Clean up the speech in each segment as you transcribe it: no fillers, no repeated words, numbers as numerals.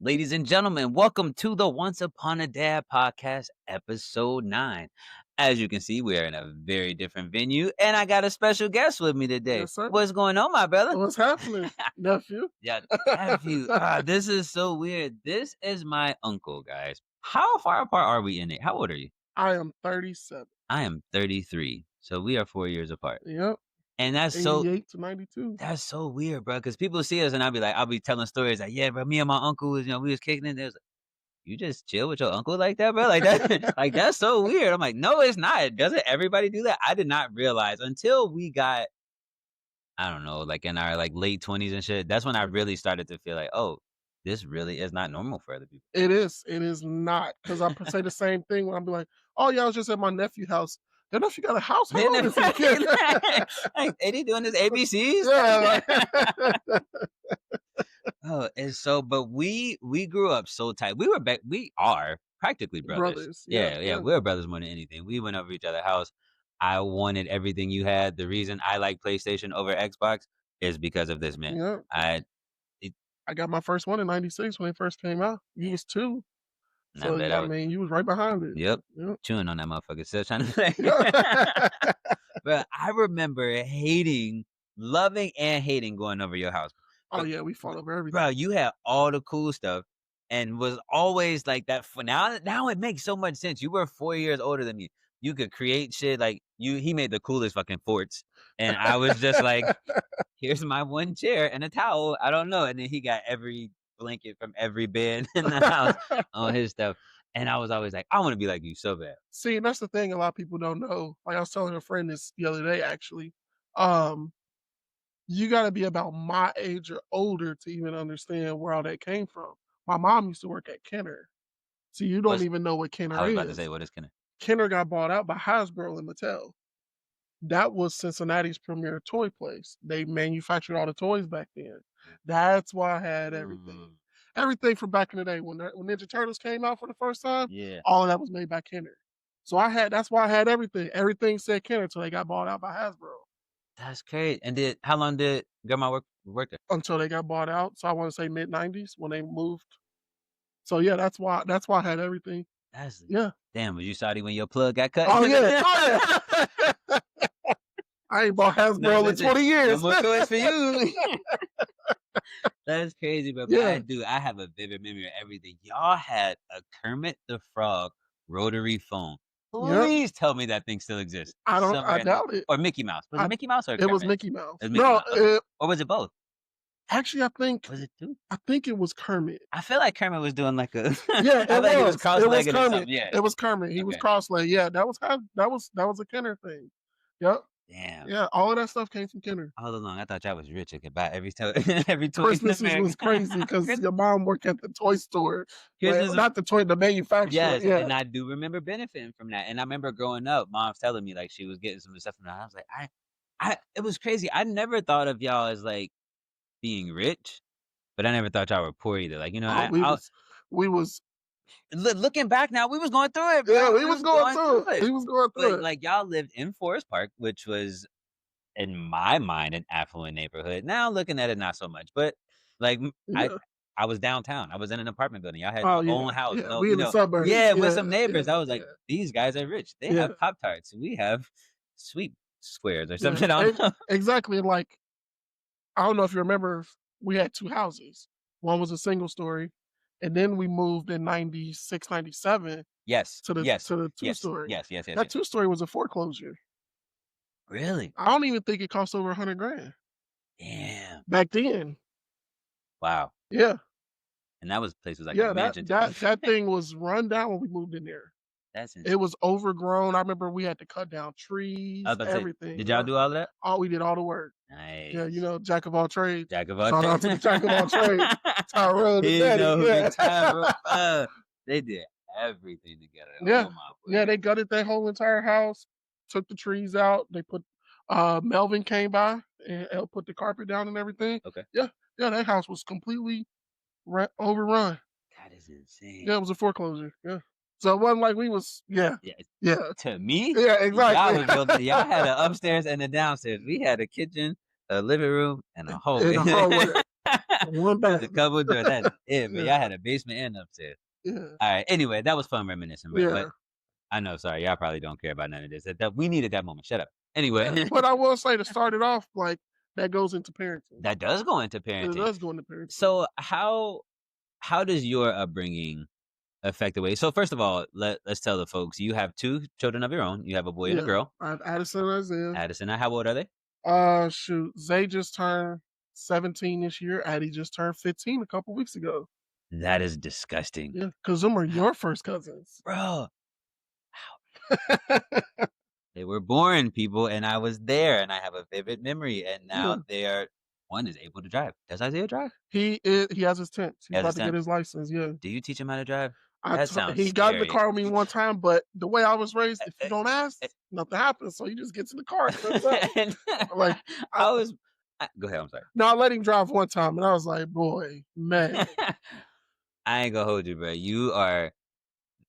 Ladies and gentlemen, welcome to the Once Upon a Dad podcast, episode 9. As you can see, we are in a very different venue, and I got a special guest with me today. Yes, sir. What's going on, my brother? What's happening, nephew? Yeah, nephew. This is so weird. This is my uncle, guys. How far apart are we in it? How old are you? I am 37. I am 33. So we are 4 years apart. Yep. And 88 to 92. that's so weird, bro. Because people see us and I'll be telling stories like, yeah, bro, me and my uncle was, we was kicking it. You just chill with your uncle like that, bro? Like that like, that's so weird. I'm like, "No, it's not. Doesn't everybody do that?" I did not realize until we got, I don't know, like, in our, like, late 20s and shit, that's when I really started to feel like, "Oh, this really is not normal for other people." It is. It is not. Because I say the same thing when I'm like, oh, yeah, I was just at my nephew's house. Your nephew got a house? How old is he? Like, ain't he doing his ABCs? Yeah. Oh, and so but we grew up so tight. We are practically brothers. Brothers. Yeah, Yeah. yeah, we're brothers more than anything. We went over each other's house. I wanted everything you had. The reason I like PlayStation over Xbox is because of this man. Yeah. I it, I got my first one in 96 when it first came out. You was 2. I So, bet yeah, I I was, mean, you was right behind it. yep, Yep. chewing on that motherfucker, still trying to play. But I remember loving and hating going over your house. Oh, But yeah, we fought over everything. bro, you had all the cool stuff and was always like that for now it makes so much sense. You were 4 years older than me. You could create shit like he made the coolest fucking forts. And I was just like, here's my one chair and a towel. I don't know. And then he got every blanket from every bed in the house on his stuff. And I was always like, I want to be like you so bad. See, and that's the thing a lot of people don't know. Like I was telling a friend this the other day, actually. Um, you got to be about my age or older to even understand where all that came from. My mom used to work at Kenner. So you don't What's even know what I Kenner was about to is. say what is Kenner? Kenner got bought out by Hasbro and Mattel. That was Cincinnati's premier toy place. They manufactured all the toys back then. That's why I had everything. Mm, Everything from back in the day when Ninja Turtles came out for the first time, yeah. all of that was made by Kenner. So that's why I had everything. Everything said Kenner until they got bought out by Hasbro. That's great. And how long did grandma work there? Until they got bought out. So I want to say mid-90s when they moved. So yeah, that's why I had everything. That's Yeah. damn, was you Saudi when your plug got cut? Oh yeah. Oh yeah. I ain't bought Hasbro in listen, 20 years. no more toys for you. That's crazy, but Yeah. I have a vivid memory of everything. Y'all had a Kermit the Frog rotary phone. Yep. Please tell me that thing still exists. I doubt it. Or Mickey Mouse. Was it Mickey Mouse or It was Kermit? Mickey Mouse. It was Mickey No, Mouse, okay. Or was it both? actually Was it 2? I think it was Kermit. I feel like Kermit was doing like a Yeah, I feel like he was it was cross-legged or Kermit. something, yeah. It was Kermit. He was Okay. cross-legged. Yeah, that was a Kenner thing. Yep. Damn. Yeah, all of that stuff came from Kenner. All along, I thought y'all was rich and could buy every every toy in Christmas America. was crazy because your mom worked at the toy store. Christmas Not the toy, the manufacturer. Yes, Yeah. and I do remember benefiting from that, and I remember growing up, mom's telling me, like, she was getting some of the stuff from that. I was like, I it was crazy. I never thought of y'all as, like, being rich, but I never thought y'all were poor either. Like, Oh, we was looking back now, we was going through it, bro. yeah, we was going through it. it. He was going through But, it. like, y'all lived in Forest Park, which was, in my mind, an affluent neighborhood. Now looking at it, not so much, but, like, Yeah. I was downtown. I was in an apartment building. Y'all had Oh your yeah. own house. Yeah. No, We in the suburbs. yeah, Yeah. with some neighbors. Yeah. I was like, these guys are rich. They Yeah. have Pop Tarts. We have sweet squares or Yeah. something. I don't know. Exactly. And like, I don't know if you remember, we had 2 houses. One was a single story, and then we moved in 96, 97 Yes. to the Yes. to the 2 Yes. story. Yes. Yes. Yes. That Yes. 2 story was a foreclosure. Really? I don't even think it cost over $100,000 Damn. back then. Wow. Yeah. And that place was like Yeah, a mansion. that thing was run down when we moved in there. That's insane. It was overgrown. I remember we had to cut down trees, I was about to say, everything. did y'all do all of that? Oh, we did all the work. Nice. Yeah, jack of all trades. Jack of all Shout out to the jack of all trades. Tyrone the He daddy. know who Yeah. big Tyrone. They did everything together. Yeah. Oh, my Yeah, word. they gutted that whole entire house, took the trees out. They put Melvin came by and put the carpet down and everything. Okay. Yeah, that house was completely overrun. That is insane. Yeah, it was a foreclosure. Yeah. So it wasn't like we was Yeah. yeah. To me, Yeah, y'all exactly. y'all had an upstairs and a downstairs. We had a kitchen, a living room, and a In hallway. the hallway. One Just a bathroom. couple doors, that's it, but Yeah, y'all had a basement and upstairs. yeah, Alright, anyway, that was fun reminiscing, but yeah, I know, sorry, y'all probably don't care about none of this. That we needed that moment, shut up. yeah. Anyway, But I will say to start it off, like, that goes into parenting. that does go into It parenting. does go into parenting. So, how does your upbringing affect the way so first of all, let's tell the folks, you have 2 children of your own. You have a boy and a Yeah, girl. I have Addison and Isaiah. Addison, how old are they? Shoot, Zay just turned 17 this year. Addie just turned 15 a couple weeks ago. That is disgusting. Yeah, because them are your first cousins. Bro, they were born, people, and I was there, and I have a vivid memory, and now Yeah. they are one is able to drive. Does Isaiah drive? He has his 10th. He's He has a about to get sense. his license, yeah. Do you teach him how to drive? That sounds He got in the scary. car with me one time, but the way I was raised, if you Eh, don't ask, eh, nothing happens. So you just get to the car, it shuts up. and Like, I I was go ahead, I'm sorry. no, I let him drive one time, and I was like, "Boy, man." I ain't gonna hold you, bro. You are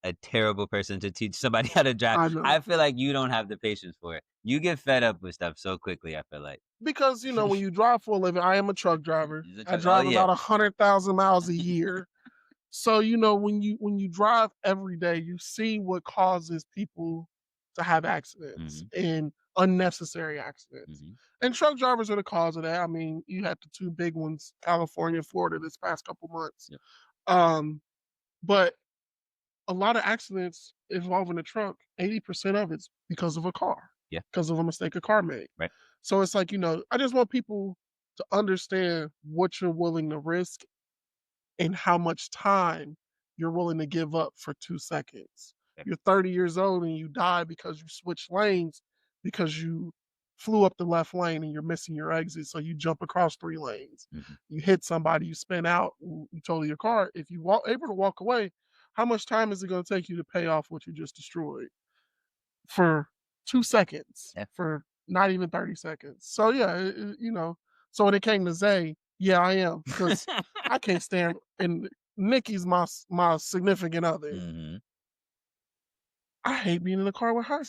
a terrible person to teach somebody how to drive. I know. I feel like you don't have the patience for it. You get fed up with stuff so quickly, I feel like. Because, when you drive for a living, I am a truck driver. He's a I truck oh, drive yeah. about 100,000 miles a year. So, when you drive every day, you see what causes people to have accidents Mhm, and unnecessary accidents. mhm. And truck drivers are the cause of that. I mean, you had the 2 big ones, California, Florida, this past couple months. Yep. Um, but a lot of accidents involving a truck, 80% of it's because of a car, Yeah, because of a mistake a car made. right. So it's like, I just want people to understand what you're willing to risk and how much time you're willing to give up for 2 seconds. Yeah. You're 30 years old and you die because you switched lanes because you flew up the left lane and you're missing your exit, so you jump across 3 lanes. Mhm. You hit somebody, you spin out, you total your car. If you able to walk away, how much time is it gonna take you to pay off what you just destroyed? For 2 seconds, Yeah. for not even 30 seconds. So, yeah, so when it came to Zay, yeah, I am, because I can't stand and Nikki's my significant other. Mhm. I hate being in the car with her.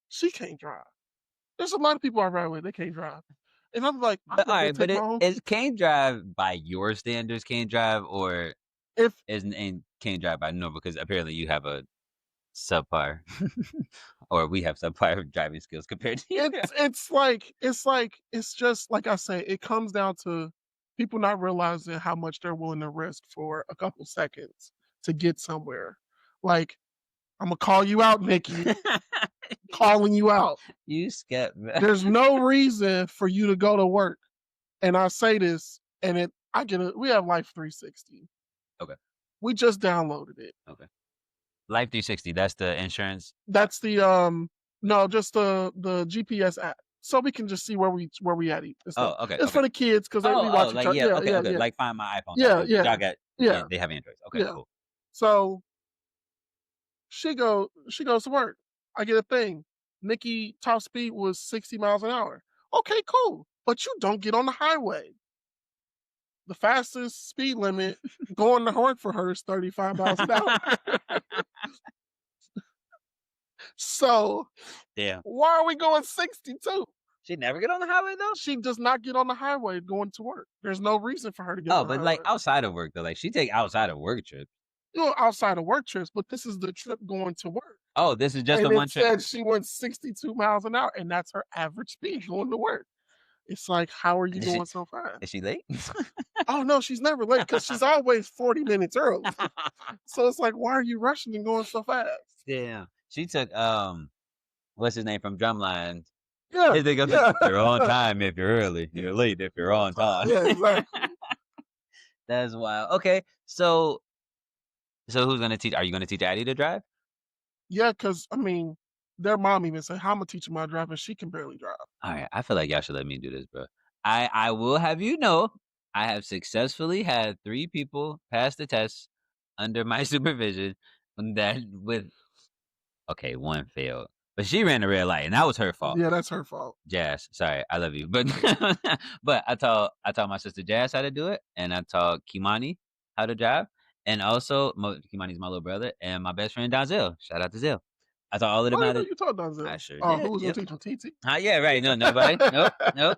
She can't drive. There's a lot of people I ride with, they can't drive. And I'm like, I But could go alright, but take my it own is cane drive by your standards cane drive or if isn't and cane drive by normal? Because apparently you have a subpar or we have subpar driving skills compared to you. it's just like I say, it comes down to people not realizing how much they're willing to risk for a couple seconds to get somewhere. Like, Imma call you out, Nikki, calling you out. You skep There's no reason for you to go to work. And I say this, and we have Life 360. Okay, We just downloaded it. okay. Life 360, that's the insurance That's the no, just the GPS app. So we can just see where we at and stuff. oh, okay, It's okay. for the kids because they Oh, be oh, watching like, yeah, yeah, okay, yeah, okay, yeah. like Find My iPhone type Yeah, of yeah, y'all got yeah, they have Androids. Okay, yeah. cool. So she goes to work. I get a thing. Nikki top speed was 60 miles an hour. Okay, cool. But you don't get on the highway. The fastest speed limit going to work for her is 35 miles an hour. So Damn. why are we going 62? She never get on the highway, though? She does not get on the highway going to work. There's no reason for her to get Oh, on the but, like, highway. outside of work, though, like, she take outside of work trips. Outside of work trips, but this is the trip going to work. Oh, this is just the And it one trip? said she went 62 miles an hour, and that's her average speed going to work. It's like, how are you Is she going so fast? is she late? Oh no, she's never late because she's always 40 minutes early. So it's like, why are you rushing and going so fast? Damn. She took, what's his name from Drumline? Yeah, His thing goes, yeah. "You're on time if you're early. Yeah, You're late if you're you're on on time. time." Yeah, exactly. That's wild. Okay, so who's gonna teach are you gonna teach Addie to drive? Yeah, because I mean, their mom even said, "How Imma teach her my driving? She can barely drive." Alright, I feel like y'all should let me do this, bro. I will have you know, I have successfully had 3 people pass the test under my supervision that with okay, 1 failed, but she ran the red light, and that was her fault. Yeah, that's her fault. Jazz, sorry, I love you, but but I taught my sister Jazz how to do it, and I taught Kimani how to drive, and also Kimani's my little brother, and my best friend Donzel. Shout out to Zell. I thought all of Oh, them you had know it. you taught I Denzel. sure Oh, did. who was gonna Yep. teach him? TT? Yeah, right. No, nobody. Nope, nope.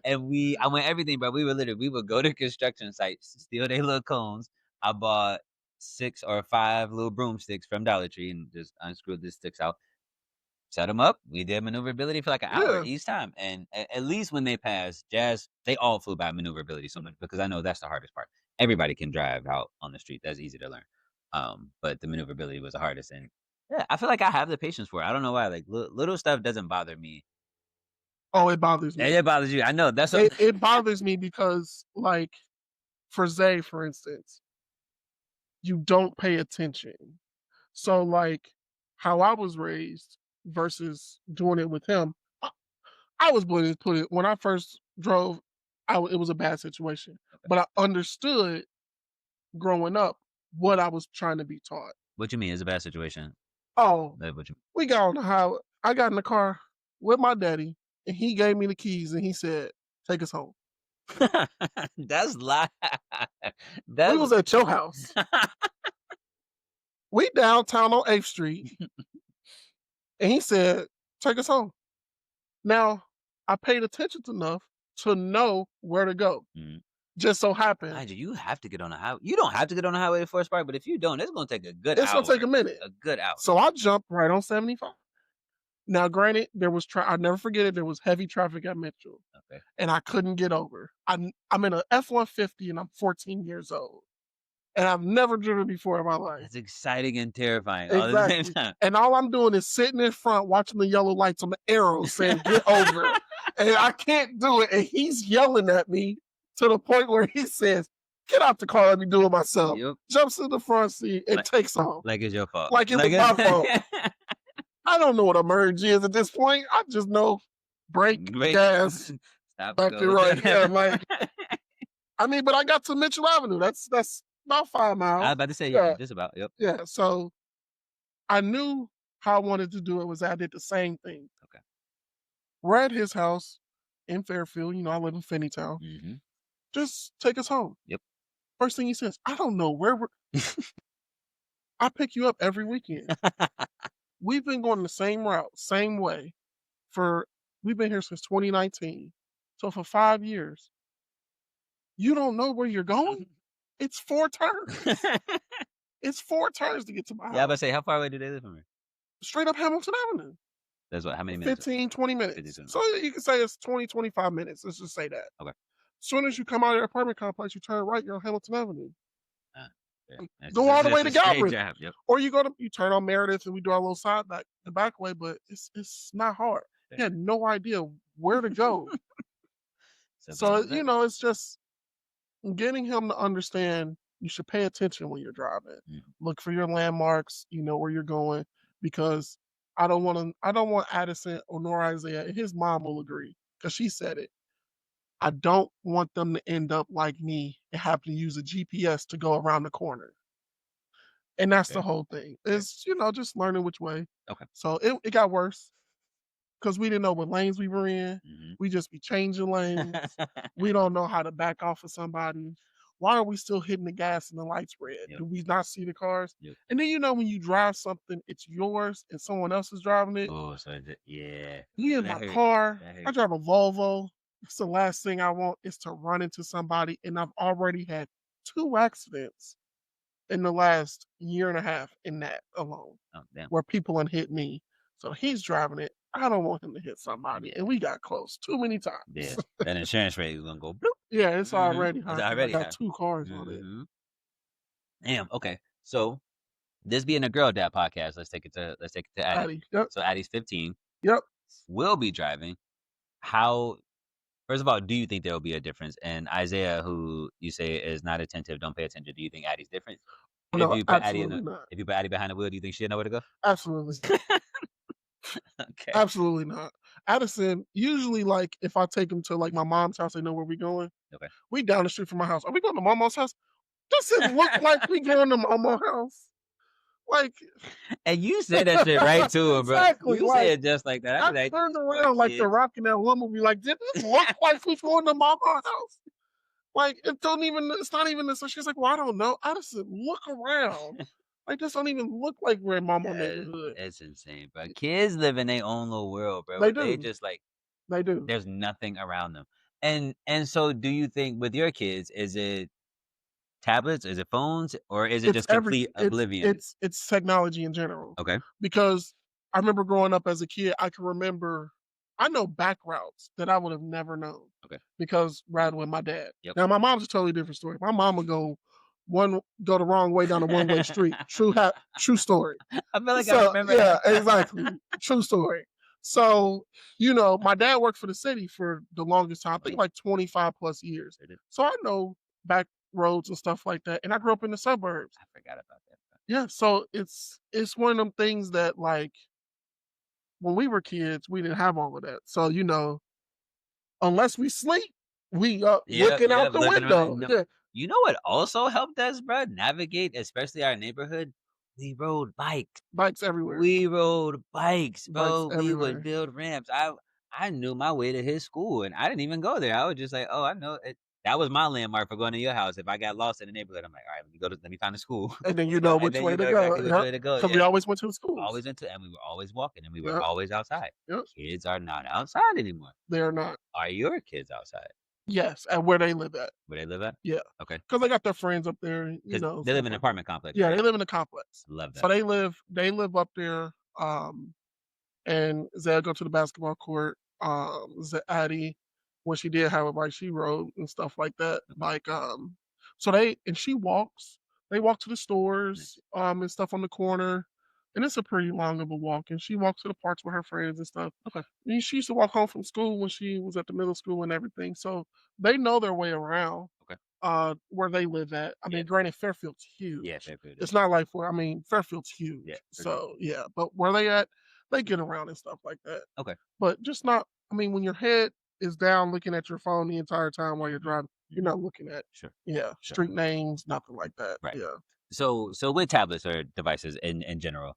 And I went everything, bro. We would go to construction sites, steal their little cones. I bought 6 or 5 little broomsticks from Dollar Tree and just unscrewed the sticks out, set them up. We did maneuverability for like an hour Yeah. each time, and at least when they passed, Jazz, they all flew by maneuverability so much because I know that's the hardest part. Everybody can drive out on the street. That's easy to learn. But the maneuverability was the hardest, and yeah, I feel like I have the patience for it. I don't know why. Like little stuff doesn't bother me. Oh, it bothers And me. it bothers you. I know that's what. It bothers me because, like, for Zay, for instance, you don't pay attention. So, like, how I was raised versus doing it with him, I was put it when I first drove, it was a bad situation, but I understood growing up what I was trying to be taught. What you mean? It's a bad situation. Oh, Like, what you we got on the highway. I got in the car with my daddy, and he gave me the keys, and he said, "Take us home." That's lie. We That's was at your house. We downtown on 8th Street, and he said, "Take us home." Now, I paid attention enough to know where to go. Mhm. Just so happened, Mind you, you have to get on the highway. You don't have to get on the highway for a spark, but if you don't, it's gonna take a good it's gonna take a hour. minute. A good hour. So I jumped right on 75. Now, granted, there was I'll never forget it. There was heavy traffic at Mitchell, Okay. and I couldn't get over. I'm in a F-150, and I'm 14 years old, and I've never driven before in my life. That's exciting and terrifying all at the same Exactly. time. And all I'm doing is sitting in front, watching the yellow lights on the arrows, saying, "Get over." And I can't do it. And he's yelling at me to the point where he says, "Get out the car, let me do it myself." Yep. Jumps in the front seat and Like, takes off. like it's your fault. Like it was Like my fault. it's I don't know what a merge is at this point. I just know brake, Wait. gas, Stop. back Go. and right. Yeah, like I mean, but I got to Mitchell Avenue. That's about 5 I miles. was about to say, yeah, Yeah, just about. Yep. yeah. So I knew how I wanted to do it was I did the same thing. Okay. We're at his house in Fairfield. I live in Finneytown. Mm-hmm. Just take us home. Yep. First thing he says, I don't know where we're. I pick you up every weekend. We've been going the same route, same way we've been here since 2019. So for 5 years, you don't know where you're going? It's 4 turns. It's 4 turns to get to my house. Yeah, I was about to say, how far away do they live from here? Straight up Hamilton Avenue. That's what? How many minutes? 15, 20 minutes. 15. So you can say it's 20, 25 minutes. Let's just say that. Okay. As soon as you come out of your apartment complex, you turn right, you're on Hamilton Avenue. Yeah. Go all the way to Galbraith. Yep. Or you turn on Meredith and we do our little side back the back way, but it's not hard. Yeah. He had no idea where to go. So, it's just getting him to understand you should pay attention when you're driving. Look for your landmarks, you know where you're going, because I don't want Addison or nor Isaiah, and his mom will agree, because she said it. I don't want them to end up like me and have to use a GPS to go around the corner. And that's the whole thing. It's, just learning which way. Okay. So it got worse because we didn't know what lanes we were in. Mm-hmm. We just be changing lanes. We don't know how to back off of somebody. Why are we still hitting the gas and the lights red? Yep. Do we not see the cars? Yep. And then when you drive something, it's yours and someone else is driving it. Oh, so yeah. You in my car. I drive a Volvo. It's the last thing I want is to run into somebody. And I've already had 2 accidents in the last year and a half in that alone. Oh, damn. Where people have hit me. So he's driving it. I don't want him to hit somebody. And we got close too many times. Yeah. That insurance rate is going to go bloop. Yeah, it's already high. It's already I got high. 2 cars on it. Damn. Okay. So this being a girl dad podcast, let's take it to Addie. Yep. So Addie's 15. Yep. Will be driving. How? First of all, do you think there will be a difference? And Isaiah, who you say is not attentive, don't pay attention. Do you think Addie's different? No, If you put absolutely not. If you put Addie behind the wheel, do you think she'll know where to go? Absolutely. Okay. Absolutely not. Addison, usually, like, if I take him to, like, my mom's house, they know where we're going. Okay. We down the street from my house. Are we going to Mama's house? Doesn't look like we going to Mama's house. Like, and you say that shit right to him, bro. Exactly, You say it just like that. I like, turned around like the Rock in that one movie. Like, did this look like we going to Mama's house? Like, it's not even this. So she's like, well, I don't know. Addison, look around. Like, this don't even look like we're in Mama Yeah, neighborhood. it's insane, bro. Kids live in their own little world, bro, They where they do, just like they do. there's nothing around them. And so do you think with your kids, is it tablets, is it phones, or is it It's just every complete oblivion? it's technology in general, Okay, because I remember growing up as a kid, I can remember I know back routes that I would have never known okay. because riding with my dad. Yep. Now my mom's a totally different story. My mom would go the wrong way down a one-way street. True story. I feel like I So, remember yeah, that. exactly. True story. So, my dad worked for the city for the longest time, I think Okay, like 25 plus years. sure did. So I know back roads and stuff like that. And I grew up in the suburbs. I forgot about that. Yeah, so it's one of them things that like when we were kids, we didn't have all of that. So, unless we sleep, we up Yeah, looking yeah, out the living around window. no Yeah, you know what also helped us, bro, navigate, especially our neighborhood? We rode bikes. bikes everywhere. We rode bikes, Bikes bro. We would everywhere. build ramps. I knew my way to his school, and I didn't even go there. I was just like, "Oh, I know it." That was my landmark for going to your house. If I got lost in the neighborhood, I'm like, "All right, let me find the school," And then you know and which then way you to know go. exactly which Yep. way to go. Because we Yeah, always went to the schools. always into, and we were always walking, and we were Yep. always outside. Yep. Kids are not outside anymore. They're not. Are your kids outside? Yes, at where they live at. Where they live at? Yeah, Okay, because they got their friends up there, because they live stuff in an like that. apartment complex, Yeah, right? they live in a complex. I love So that. they live up there, and Zed go to the basketball court. Addie, when she did have a bike, she rode and stuff like that. Okay, Like, so they and she walks. They walk to the stores, nice. and stuff on the corner, and it's a pretty long of a walk. And she walks to the parks with her friends and stuff. Okay, And she used to walk home from school when she was at the middle school and everything. So they know their way around okay. where they live at. I Yeah, mean, granted, Fairfield's yeah, huge. Fairfield is. It's not like Fairfield's Yeah, huge. for sure. So yeah, but where they at, they get around and stuff like that. Okay. But just not. I mean, when your head is down looking at your phone the entire time while you're Mhm, driving, you're mhm. not looking at Sure, sure. street names, nothing like that. Right. Yeah, So with tablets or devices in general,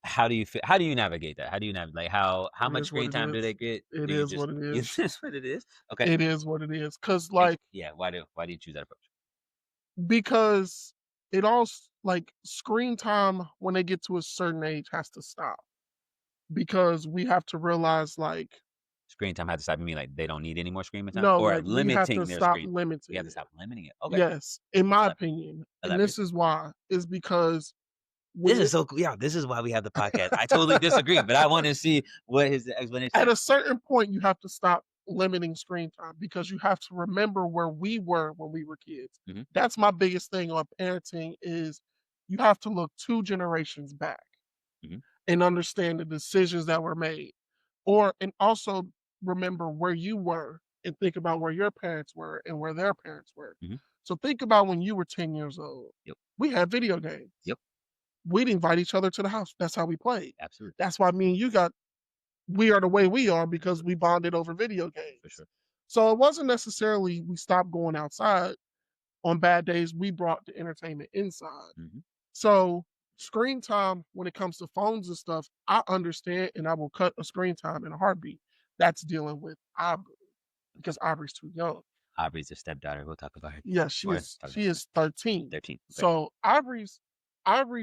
how do you navigate that? How do you navigate like, how it much is what screen it time do is. they get? It Do you is just what it is is. this what it is? Okay. It is what it is. Cause And like yeah, why do you choose that approach? because it all like screen time when they get to a certain age has to stop because we have to realize like Screen time has to stop, you mean like they don't need any more screen time? no, Or like we have to limiting their stop screen we have limiting to it. stop limiting it. Okay. Yes, in my Elaborate. opinion, and Elaborate. this is why, is because This when is it so cool. Yeah, this is why we have the podcast. I totally disagree, but I want to see what his explanation at is. a certain point, you have to stop limiting screen time because you have to remember where we were when we were kids. Mhm, That's my biggest thing on parenting is you have to look 2 generations back mhm, and understand the decisions that were made, and also remember where you were and think about where your parents were and where their parents were. mhm. So think about when you were 10 years old. Yep, We had video games. yep, We'd invite each other to the house. That's how we played. absolutely, That's why me and you got we are the way we are because we bonded over video for games. sure. So it wasn't necessarily we stopped going outside. On bad days, we brought the entertainment inside. Mhm. So screen time when it comes to phones and stuff, I understand and I will cut a screen time in a heartbeat. That's dealing with Aubrey because Aubrey's too young. Aubrey's a stepdaughter. We'll talk about her Yeah, more. Talk about she her. is 13. 13. Okay. So Aubrey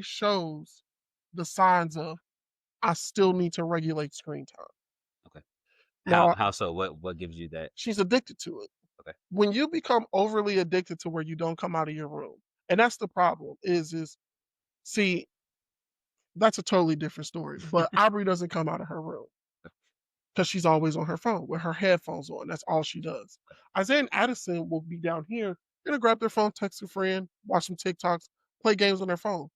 shows the signs of I still need to regulate screen time. Okay. Now How so? What gives you that? she's addicted to it. Okay. When you become overly addicted to where you don't come out of your room, and that's the problem, is see, that's a totally different story. But Aubrey doesn't come out of her room because she's always on her phone with her headphones on. That's all she does. Isaiah and Addison will be down here, gonna grab their phone, text a friend, watch some TikToks, play games on their phone.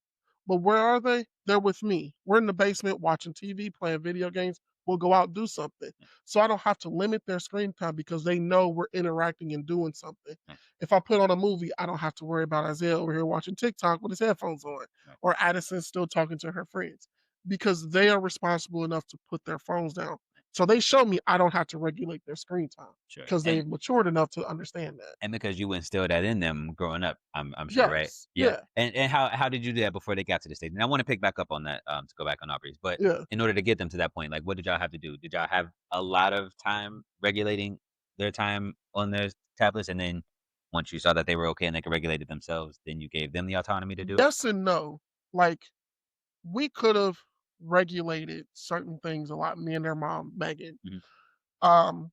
But where are they? They're with me. We're in the basement watching TV, playing video games. We'll go out and do something. Yeah, So I don't have to limit their screen time because they know we're interacting and doing something. yeah, If I put on a movie, I don't have to worry about Isaiah over here watching TikTok with his headphones on right, or Addison still talking to her friends because they are responsible enough to put their phones down. So they show me I don't have to regulate their screen time sure. because they've matured enough to understand that. And because you instilled that in them growing up, I'm sure, right? Yes. Yeah. Yeah. And how did you do that before they got to the stage? And I want to pick back up on that, to go back on Aubrey's. But Yeah. in order to get them to that point, like what did y'all have to do? Did y'all have a lot of time regulating their time on their tablets? And then once you saw that they were okay and they could regulate it themselves, then you gave them the autonomy to do it? Yes and no. like, we could have regulated certain things a lot, me and their mom, Megan. Mhm.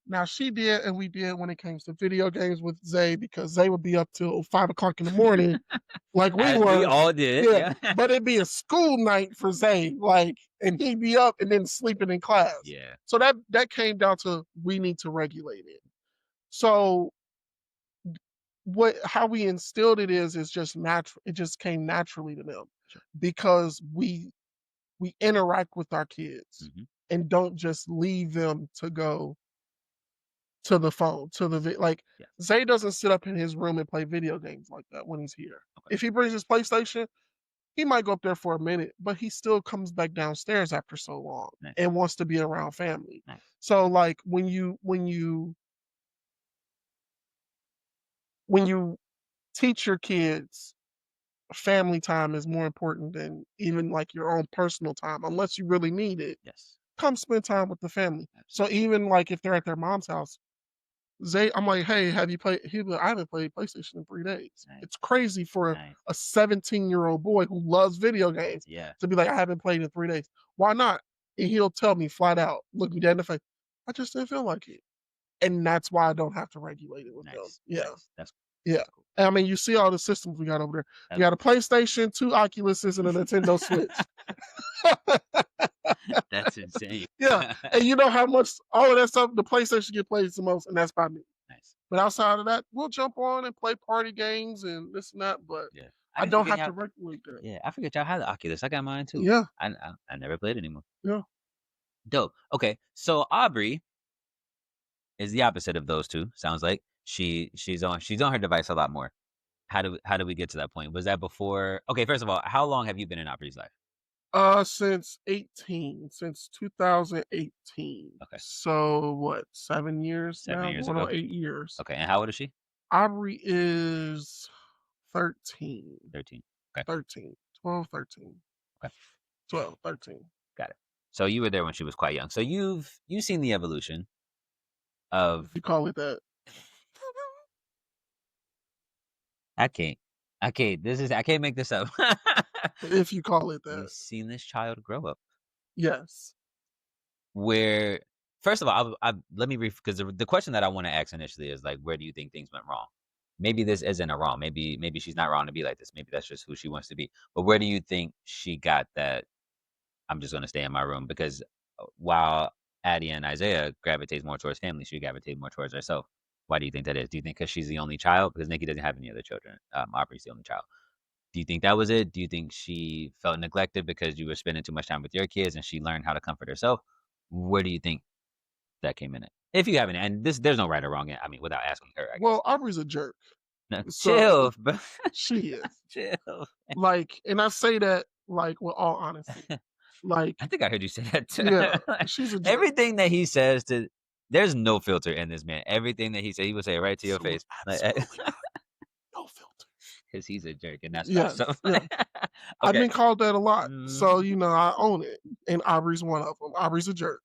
Now she did and we did when it came to video games with Zay because Zay would be up till 5 o'clock in the morning like we As we were. all did, Yeah, yeah. but it'd be a school night for Zay, like, and he'd be up and then sleeping in class. Yeah. So that came down to we need to regulate it. So what how we instilled it is just natural. It just came naturally to them Sure. because we interact with our kids Mhm. and don't just leave them to go to the phone, to the like Yes. Zay doesn't sit up in his room and play video games like that when he's here. Okay. If he brings his PlayStation, he might go up there for a minute, but he still comes back downstairs after so long Nice. and wants to be around family. Nice. So like when you teach your kids family time is more important than even like your own personal time, unless you really need it. Yes. Come spend time with the family. So Absolutely. even like if they're at their mom's house, I'm like, hey, have you played? I haven't played PlayStation in 3 days. Nice. It's crazy for Nice. a 17-year-old boy who loves video games Yeah. to be like, I haven't played in 3 days. Why not? And he'll tell me flat out, look me dead in the face, I just didn't feel like it. And that's why I don't have to regulate it with them. Nice. Yeah. Nice. Yeah. That's cool. And I mean, you see all the systems we got over there. We got a Absolutely. PlayStation, 2 Oculuses, and a Nintendo Switch. That's insane. Yeah. And you know how much all of that stuff, the PlayStation get played the most, and that's by me. Nice. But outside of that, we'll jump on and play party games and this and that, but Yeah. I I didn't don't forget have to y'all. regulate that. Yeah, I forget y'all had the Oculus. I got mine too. Yeah, I never played anymore. yeah. Dope. Okay, so Aubrey is the opposite of those two. Sounds like she's on her device a lot more. How do we get to that point? Was that before? Okay, first of all, how long have you been in Aubrey's life? Since 2018. Okay, So what, 7 years 7 years going ago. on 8 years. Okay, and how old is she? Aubrey is 13, 13. Okay, 13, 12, 13, okay, 12, 13. got it. So you were there when she was quite young. So you've seen the evolution If of you call it that. I can't. I can't make this up. If you call it that. You've seen this child grow up. Yes. Where first of all, I let me because the question that I wanna ask initially is, like, where do you think things went wrong? Maybe this isn't a wrong, maybe she's not wrong to be like this, maybe that's just who she wants to be, but where do you think she got that, "I'm just gonna stay in my room," because, while Addie and Isaiah gravitates more towards family, she gravitates more towards herself. Why do you think that is? Do you think because she's the only child? Because Nikki doesn't have any other children, Aubrey's the only child. Do you think that was it? Do you think she felt neglected because you were spending too much time with your kids and she learned how to comfort herself? Where do you think that came in at? If you haven't, and there's no right or wrong. I mean, without asking her, I guess. Well, Aubrey's a jerk. No, So chill, bro. she is. Chill. Like, and I say that like with all honesty. Like, I think I heard you say that too. yeah, Like, she's a jerk. everything that he says to, there's no filter in this man. Everything that he said, he would say it right to your face, like, Absolutely not. No filter. because he's a jerk, and that's facts. So, Yes, yeah. I've okay. been called that a lot. So, Mhm. you know, I own it. And Aubrey's one of them. Aubrey's a jerk.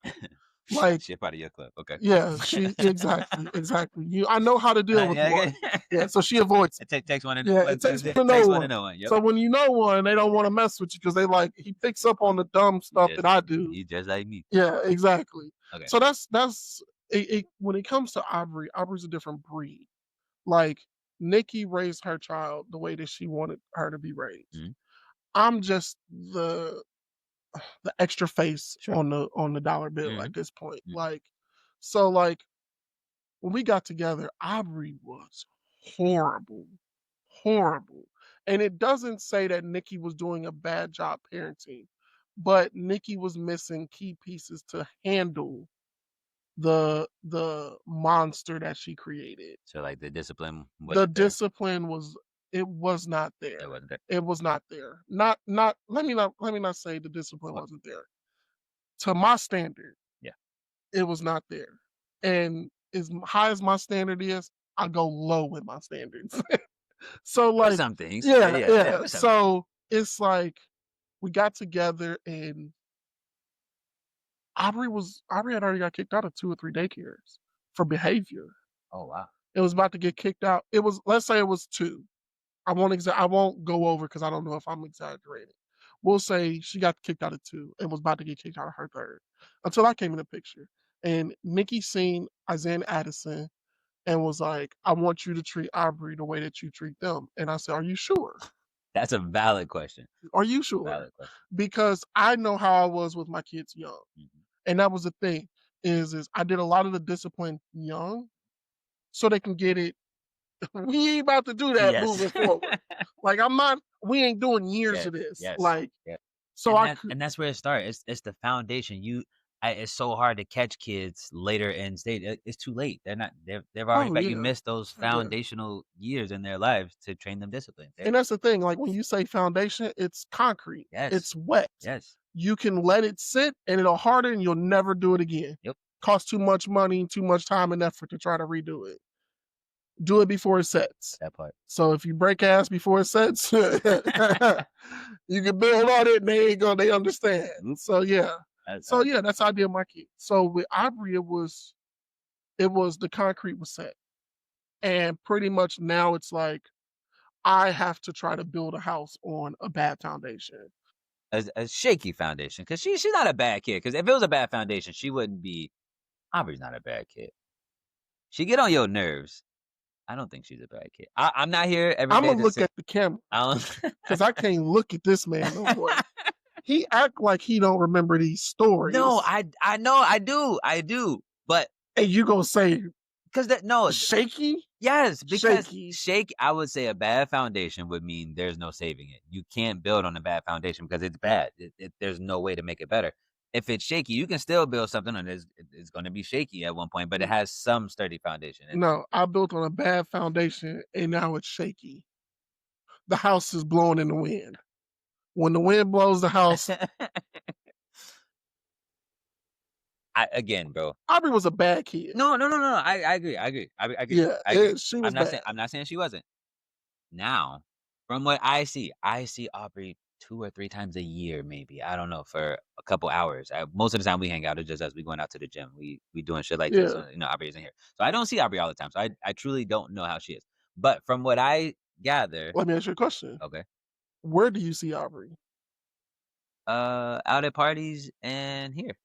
Like, Shit out of your club. Okay. yeah, she exactly, exactly. I know how to deal with Yeah, one. okay. Yeah, so she avoids it. It takes one to Yeah, well, it takes one it to know takes one to one. know one. Yep. So when you know one, they don't want to mess with you because they like he picks up on the dumb stuff that Just I do. you just like me. Yeah, exactly. Okay. So that's it, when it comes to Aubrey, Aubrey's a different breed. Like Nikki raised her child the way that she wanted her to be raised. Mhm. I'm just the extra face Sure. on the dollar bill at Mhm. this point. Mhm. Like so like when we got together, Aubrey was horrible, horrible. And it doesn't say that Nikki was doing a bad job parenting, but Nikki was missing key pieces to handle the monster that she created. So, like, the discipline The wasn't there. discipline was it was not It there. wasn't there. It was not there. Let me not say the discipline Okay. wasn't there. To my standard, Yeah. it was not there. And as high as my standard is, I go low with my standards. So For like, some things. Yeah, yeah, yeah, yeah, yeah. for some things. So it's like we got together and Aubrey had already got kicked out of 2 or 3 daycares for behavior. Oh, wow. It was about to get kicked out. It was let's say it was two. I won't go over because I don't know if I'm exaggerating. we'll say she got kicked out of 2 and was about to get kicked out of her 3rd until I came in the picture. And Nikki seen Isaiah and Addison and was like, "I want you to treat Aubrey the way that you treat them." And I said, "Are you sure? That's a valid question. Are you sure?" Valid question. Because I know how I was with my kids young. Mhm. And that was the thing is I did a lot of the discipline young so they can get it. We ain't about to do that Yes. moving forward. Like I'm not we ain't doing years Yes, of this. yes, Like yeah, so I could and that's where it starts. It's the foundation. It's so hard to catch kids later in stage. It's too late. They've already oh got you yeah. missed those Yeah. foundational years in their lives to train them discipline. And that's the thing, like when you say foundation, it's concrete. Yes, It's wet. yes, You can let it sit and it'll harden and you'll never do it again. yep, Costs too much money, too much time and effort to try to redo it. Do it before it sets. that part. So if you break ass before it sets, you can build on it and they understand. Oop, So yeah. I So like yeah, that's how I did my kids. So with Aubrey, it was the concrete was set. And pretty much now it's like I have to try to build a house on a bad foundation. a shaky foundation because she's not a bad kid. Because if it was a bad foundation, she wouldn't be. Aubrey's not a bad kid. She get on your nerves. I don't think she's a bad kid. I'm not here every I'm day gonna to look say. at the camera I don't. because I can't look at this man no more. He act like he don't remember these No, stories. I know, I do, but And you gonna say because that no, shaky? yes, because Shaky. shake. I would say a bad foundation would mean there's no saving it. You can't build on a bad foundation because it's bad. There's no way to make it better. If it's shaky, you can still build something on it. It's going to be shaky at one point, but it has some sturdy foundation in No, I built on a bad foundation and now it's shaky. The house is blowing in the wind. When the wind blows the house, it. Again, bro. Aubrey was a bad kid. No. I agree. Yeah, I agree. she was bad. I'm not saying she wasn't. Now, from what I see Aubrey 2 or 3 times a year, maybe. I don't know, for a couple hours. Most of the time we hang out, it's just us. We going out to the gym. We doing shit like this. Yeah. Aubrey isn't here. So I don't see Aubrey all the time. So I truly don't know how she is. But from what I gather, Let me ask you a question. okay, Where do you see Aubrey? out at parties and here.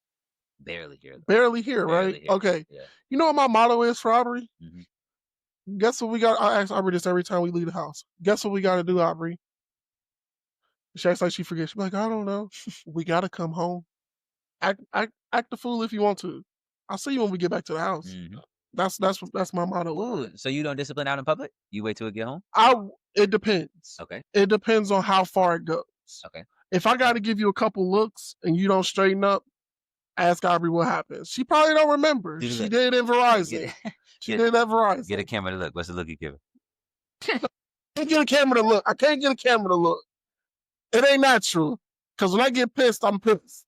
Barely here though. Barely here, right? Barely here. Okay. Yeah. You know what my motto is for Aubrey? Mhm. Guess what we got? I ask Aubrey this every time we leave the house. Guess what we got to do, Aubrey? She acts like she forgets. She's like, I don't know. We got to come home. Act the fool if you want to. I'll see you when we get back to the house. Mhm. That's my motto with her. Ooh, so you don't discipline out in public? You wait till we get home? I It depends. Okay. It depends on how far it goes. Okay. If I got to give you a couple looks and you don't straighten up, ask Aubrey what happens. She probably don't remember. Do the She look. did it in Verizon. Get She get did it at Verizon. get a camera to look. What's the look you give her? I can't get a camera to look. I can't get a camera to look. It ain't natural. Because when I get pissed, I'm pissed.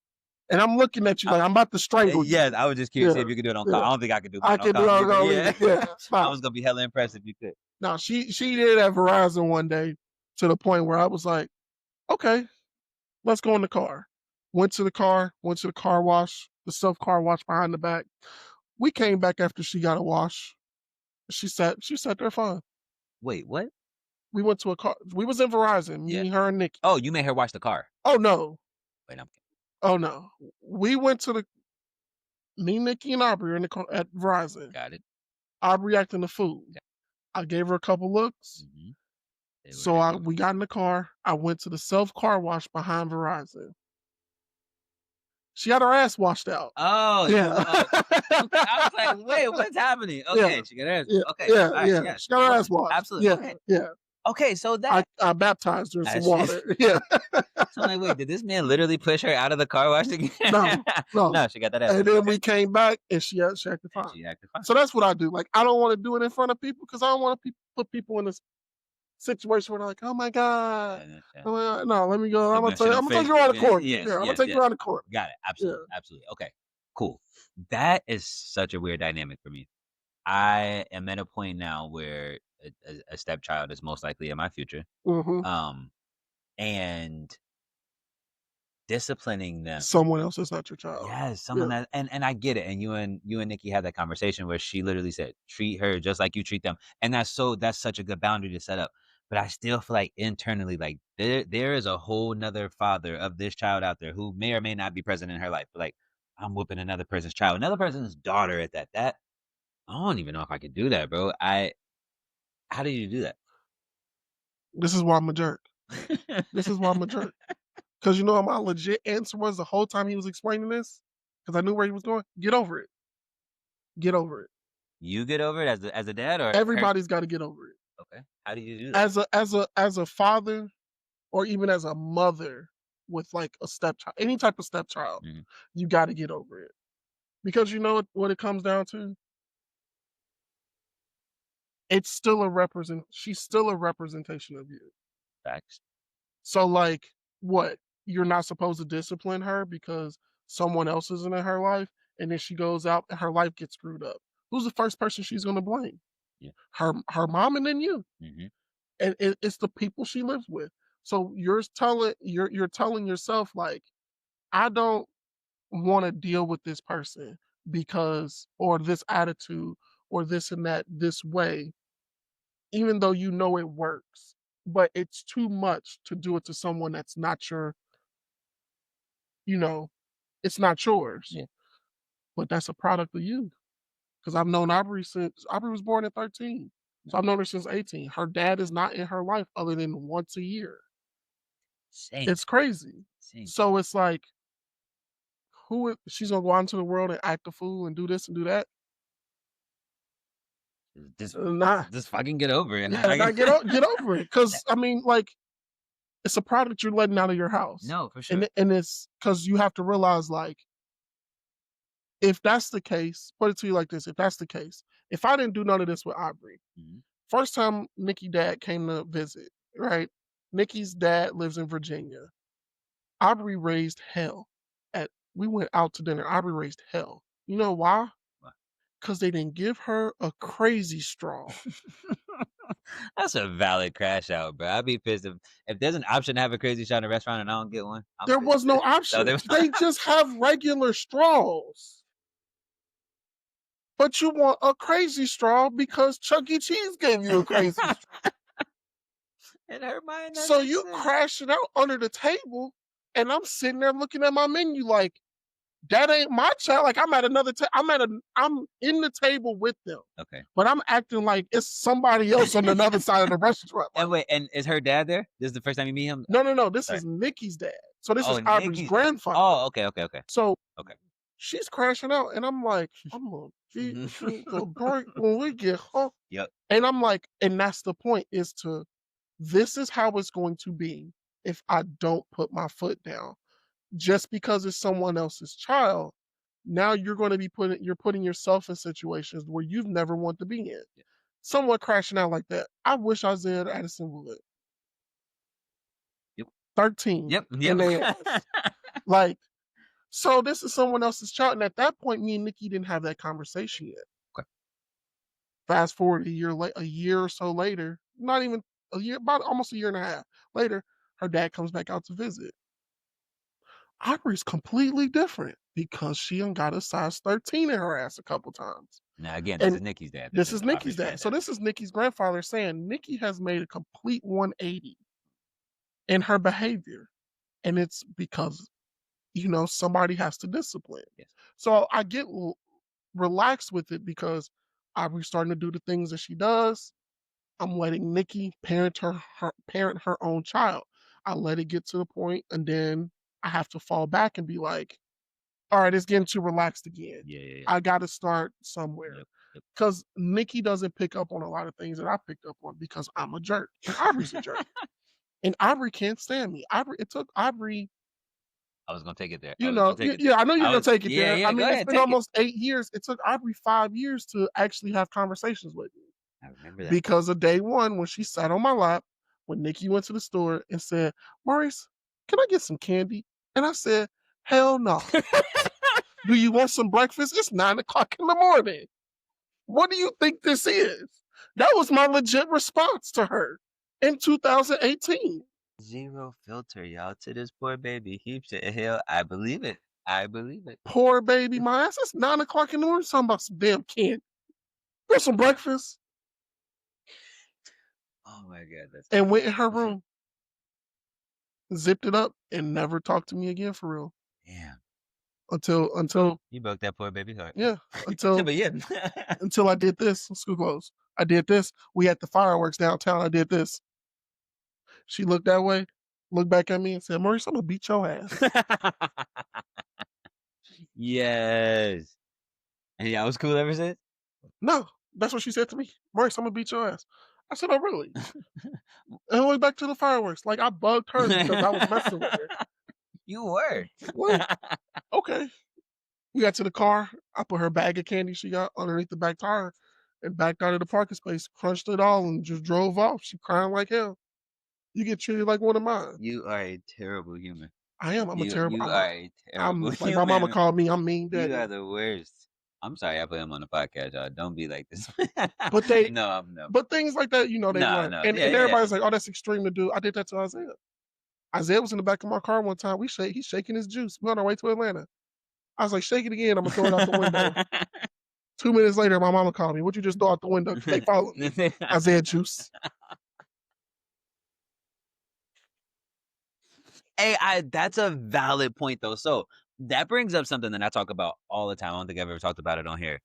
And I'm looking at you like I'm about to strangle you. Yes, I was just curious Yeah, if you could do it on call. yeah. I don't think I could do I mine on can do call it either. on Yeah. yeah. I Nah. was gonna be hella impressed if you could. No, she did it at Verizon one day to the point where I was like, okay, let's go in the car. Went to the car wash, the self car wash behind the back. We came back after she got a wash. She sat there fine. Wait, what? We went to a car. We was in Verizon, Yeah. me, her, and Nikki. Oh, you made her wash the car. Oh no. Wait, I'm Oh no. We went to me, Nikki, and Aubrey are in the car at Verizon. got it. Aubrey acting the fool. Got I gave her a couple looks. Mhm. They were So the we got in the car. I went to the self car wash behind Verizon. She had her ass washed out. Oh, you Yeah. I was like, "Wait, what's happening?" Yeah. Okay, she got her Yeah. okay, Yeah. alright, Yeah. yes. She got her Okay, ass washed. absolutely, Yeah. okay. Yeah. Okay, so that I baptized her in some That's water. Yeah. so I'm like, "Wait, did this man literally push her out of the car wash again?" No. No. No, she got that ass And whooped, then okay. we came back and she acted And fine. she acted fine. So that's what I do. Like I don't want to do it in front of people because I don't want to put people in this situation where they're like, oh my God. Yeah, yeah. Oh my God. No, let me go. Put I'm gonna that shit on take you around the Facebook. corner. Yes, Yeah, I'm gonna yes, take you yes. around the corner. Got it. Yeah. Absolutely, absolutely. Okay, cool. That is such a weird dynamic for me. I am at a point now where a stepchild is most likely in my future. Mm-hmm. Um, and disciplining them. Someone else is not your child. Yes, someone Yeah. that and I get it. And you and Nikki had that conversation where she literally said, treat her just like you treat them. And that's such a good boundary to set up. but I still feel like internally, like, there is a whole 'nother father of this child out there who may or may not be present in her life, but, like, I'm whooping another person's child, another person's daughter at that. That I don't even know if I could do that, bro. I How do you do that? This is why I'm a jerk. This is why I'm a jerk. Because you know what my legit answer was the whole time he was explaining this? Because I knew where he was going. Get over it. Get over it. You get over it as a dad or her? Everybody's got to get over it. Okay. How do you do that? As a father or even as a mother with like a stepchild, any type of stepchild, Mhm. you got to get over it. Because you know what it comes down to? It's still a represent. She's still a representation of you. Facts. So like, what? You're not supposed to discipline her because someone else isn't in her life, and then she goes out and her life gets screwed up. Who's the first person she's going to blame? Yeah. Her mom and then you. Mhm. And it's the people she lives with. So you're telling yourself like, I don't want to deal with this person because or this attitude or this and that this way, even though you know it works. But it's too much to do it to someone that's not your, you know, it's not yours. Yeah. But that's a product of you. Because I've known Aubrey since Aubrey was born at 13. So I've known her since 18. Her dad is not in her life other than once a year. Same. It's crazy. Same. So it's like, she's gonna go out into the world and act a fool and do this and do that? Just Nah, just fucking get over it. yeah, nah, Like get over it. Cause I mean, like, it's a product you're letting out of your house. No, for sure. And it's because you have to realize, like, if that's the case, put it to you like this, if that's the case, if I didn't do none of this with Aubrey, Mhm. first time Nikki dad came to visit, right? Nikki's dad lives in Virginia. Aubrey raised hell. We went out to dinner. Aubrey raised hell. You know why? Why? Because they didn't give her a crazy straw. That's a valid crash out, bro. I'd be pissed if there's an option to have a crazy shot in a restaurant and I don't get one. I'm There pissed. was no No, option. there was They just have regular straws. But you want a crazy straw because Chuck E. Cheese gave you a crazy straw. in her mind, that So makes you sense. crashing out under the table, and I'm sitting there looking at my menu like, that ain't my child. Like I'm at another I'm in the table with them. Okay. But I'm acting like it's somebody else on another side of the restaurant. And Like, wait, and is her dad there? This is the first time you meet him? no, no, no. This Sorry. is Nikki's dad. So this is Oh, Aubrey's Nikki's dad. grandfather. Oh, okay, okay, okay. So Okay. she's crashing out, and I'm like, I'm gonna beat you the break when we get home. Yep. And I'm like, and that's the point is to, this is how it's going to be if I don't put my foot down. Just because it's someone else's child, now you're putting yourself in situations where you've never wanted to be in. Yeah. Someone crashing out like that. I wish Isaiah Addison would. Yep. 13 Yep. in Yep. their ass. Like, so this is someone else's child. And at that point, me and Nikki didn't have that conversation yet. Okay. Fast forward a year or so later, not even a year, about almost a year and a half later, her dad comes back out to visit. Aubrey's completely different because she done got a size 13 in her ass a couple times. Now again, this And is Nikki's dad. this is Nikki's Aubrey's dad. So granddad. this is Nikki's grandfather saying Nikki has made a complete 180 in her behavior. And it's because, somebody has to discipline. Yes. So I get relaxed with it because Aubrey's starting to do the things that she does. I'm letting Nikki parent her own child. I let it get to the point, and then I have to fall back and be like, all right, it's getting too relaxed again. Yeah, yeah, yeah. I got to start somewhere. Yep. Yep. Because Nikki doesn't pick up on a lot of things that I picked up on because I'm a jerk. And Aubrey's a jerk. And Aubrey can't stand me. It took Aubrey, I was gonna take it there. I was gonna take it there. yeah, I know you're I going was to take it Yeah, there. I yeah, go mean, it's ahead, been take it. almost 8 years. It took Aubrey 5 years to actually have conversations with me. I remember that. Because of day one, when she sat on my lap, when Nikki went to the store and said, Maurice, can I get some candy? And I said, hell no. Do you want some breakfast? It's 9 o'clock in the morning. What do you think this is? That was my legit response to her in 2018. Zero filter, y'all, to this poor baby. Heaps of hell. I believe it. I believe it. Poor baby, my ass. It's 9 o'clock in the morning. Talking about some damn candy. Want some breakfast? Oh my god, that's and went in hilarious. her room, zipped it up, and never talked to me again for real. Damn, Until you broke that poor baby's heart. yeah, until But yeah. until I did this. School closed. I did this. We had the fireworks downtown. I did this. She looked that way, looked back at me, and said, "Maurice, I'm gonna beat your ass." Yes. And yeah, I was cool ever since? No, that's what she said to me. Maurice, I'm gonna beat your ass. I said, "Oh, really?" And I went back to the fireworks. Like I bugged her because I was messing with her. You were. Well, okay. We got to the car. I put her bag of candy she got underneath the back tire and backed out of the parking space, crunched it all, and just drove off. She crying like hell. You get treated like one of mine. You are a terrible human. I am. I'm a terrible. You are a terrible I'm like my mama human. called me. I'm mean You daddy. are the worst. I'm sorry I put him on the podcast, y'all. Don't be like this. But they, No, I'm no. but things like that, they No, learn. no. And Yeah, and yeah, yeah. everybody's like, "Oh, that's extreme to do." I did that to Isaiah. Isaiah was in the back of my car one time. He's shaking his juice. We on our way to Atlanta. I was like, "Shake it again. I'm gonna throw it out the window." 2 minutes later, my mama called me. What you just throw out the window? Because they followed me. Isaiah juice. Hey, that's a valid point though. So that brings up something that I talk about all the time. I don't think I've ever talked about it on here.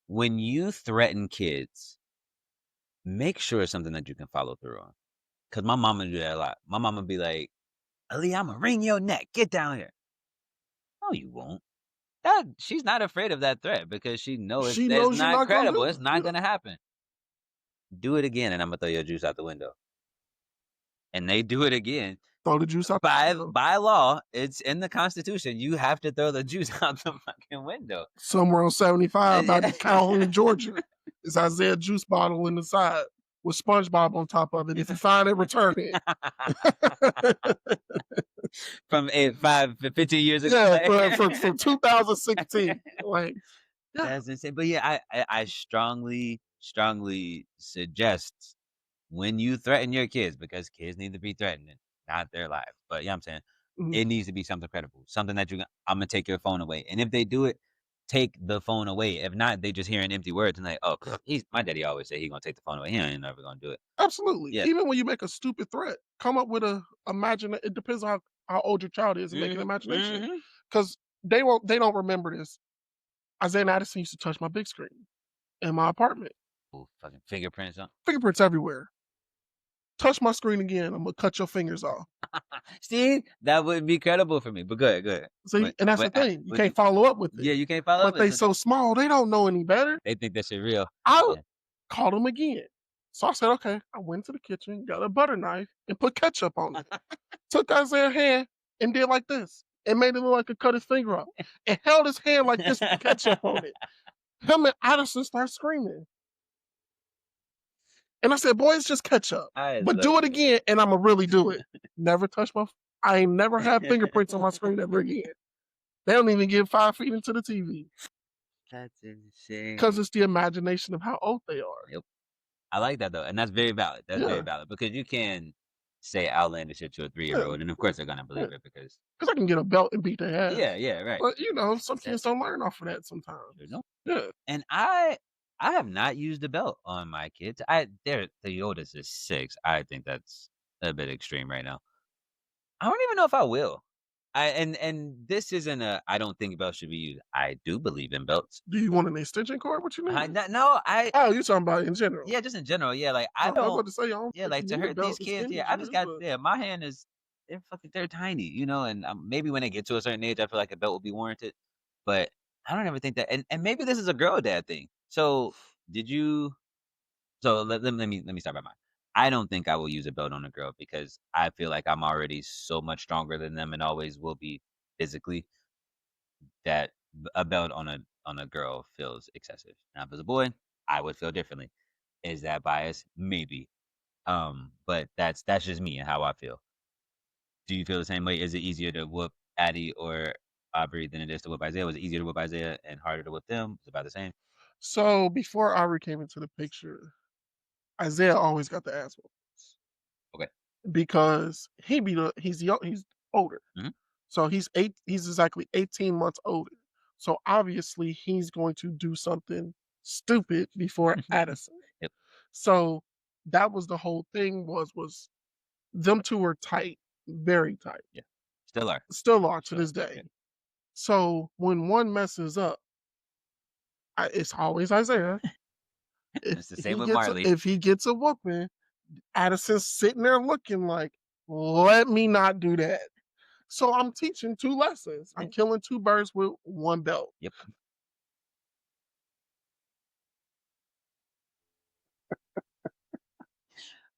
When you threaten kids, make sure it's something that you can follow through on. Cause my mama do that a lot. My mama be like, Ali, I'ma wring your neck. Get down here. No, you won't. That she's not afraid of that threat because she knows She it's knows you're not not gonna credible. do It's it. not Yeah. gonna happen. Do it again, and I'm gonna throw your juice out the window. And they do it again. Throw the juice out the window. By law, it's in the Constitution. You have to throw the juice out the fucking window. Somewhere on 75 out Yeah. in Calhoun, Georgia, is Isaiah juice bottle in the side with SpongeBob on top of it. If you find it, return it. From 15 years ago. Yeah, Like, from 2016. Like, yeah. that's insane. But yeah, I strongly, strongly suggest when you threaten your kids, because kids need to be threatened, not their lives. But yeah, I'm saying Mhm. it needs to be something credible, something that I'm gonna take your phone away. And if they do it, take the phone away. If not, they just hearing empty words and like, oh, he's my daddy always say he gonna take the phone away. He ain't never gonna do it. Absolutely. Yeah. Even when you make a stupid threat, come up with a imagine. It depends on how old your child is and make an Hmm. imagination. Hmm. Because they don't remember this. Isaiah and Addison used to touch my big screen in my apartment. Ooh, fucking fingerprints on. Fingerprints everywhere. Touch my screen again, I'm gonna cut your fingers off. See, that would be credible for me. But good, good. See, and that's the thing. You can't follow up with it. Yeah, you can't follow up But with they it. so small, they don't know any better. They think that shit real. I Yeah. called them again. So I said, okay. I went to the kitchen, got a butter knife, and put ketchup on it. Took Isaiah's hand and did like this. And made it look like he cut his finger off. And held his hand like this with ketchup on it. Him and Addison start screaming. And I said, boy, it's just ketchup. I But love do it it. again, and I'ma really do it. Never touch my I ain't never had fingerprints on my screen ever again. They don't even get 5 feet into the TV. That's insane. Because it's the imagination of how old they are. Yep. I like that though, and that's very valid. That's very Yeah. valid because you can say outlandish shit to a 3-year-old, and of course they're gonna believe it because Because I can get a belt and beat their ass. yeah, right. But some kids don't learn off of that sometimes. You know? Yeah. And I have not used a belt on my kids. The oldest is 6. I think that's a bit extreme right now. I don't even know if I will. And this isn't a I don't think belts should be used. I do believe in belts. Do you want an extension cord? What you I mean? no, Oh, you talking about in general. yeah, just in general, yeah, like I I was about don't to say I don't yeah, think like you to need a hurt these belt as kids, skinny yeah, as I you just is, got but yeah, my hand is they're tiny, and maybe when they get to a certain age, I feel like a belt will be warranted. But I don't ever think that, and maybe this is a girl dad thing. So did you? So let me start by mine. I don't think I will use a belt on a girl because I feel like I'm already so much stronger than them and always will be physically that a belt on a girl feels excessive. Now, if it's a boy, I would feel differently. Is that bias? Maybe. But that's just me and how I feel. Do you feel the same way? Is it easier to whoop Addie or Aubrey than it is to whoop Isaiah? Was it easier to whoop Isaiah and harder to whoop them? It's about the same. so before Aubrey came into the picture, Isaiah always got the ass whooped Okay. because he's older. Hmm. So he's exactly 18 months older. So obviously he's going to do something stupid before Addison. Yep. So that was the whole thing was them 2 were tight, very tight, Yeah. Still are. still are to Still are. this day. Yeah. So when one messes up, it's always Isaiah. It's the same with Marley. If he gets a whooping, Addison's sitting there looking like, "Let me not do that." So I'm teaching 2 lessons. Yeah. I'm killing 2 birds with 1 belt. Yep.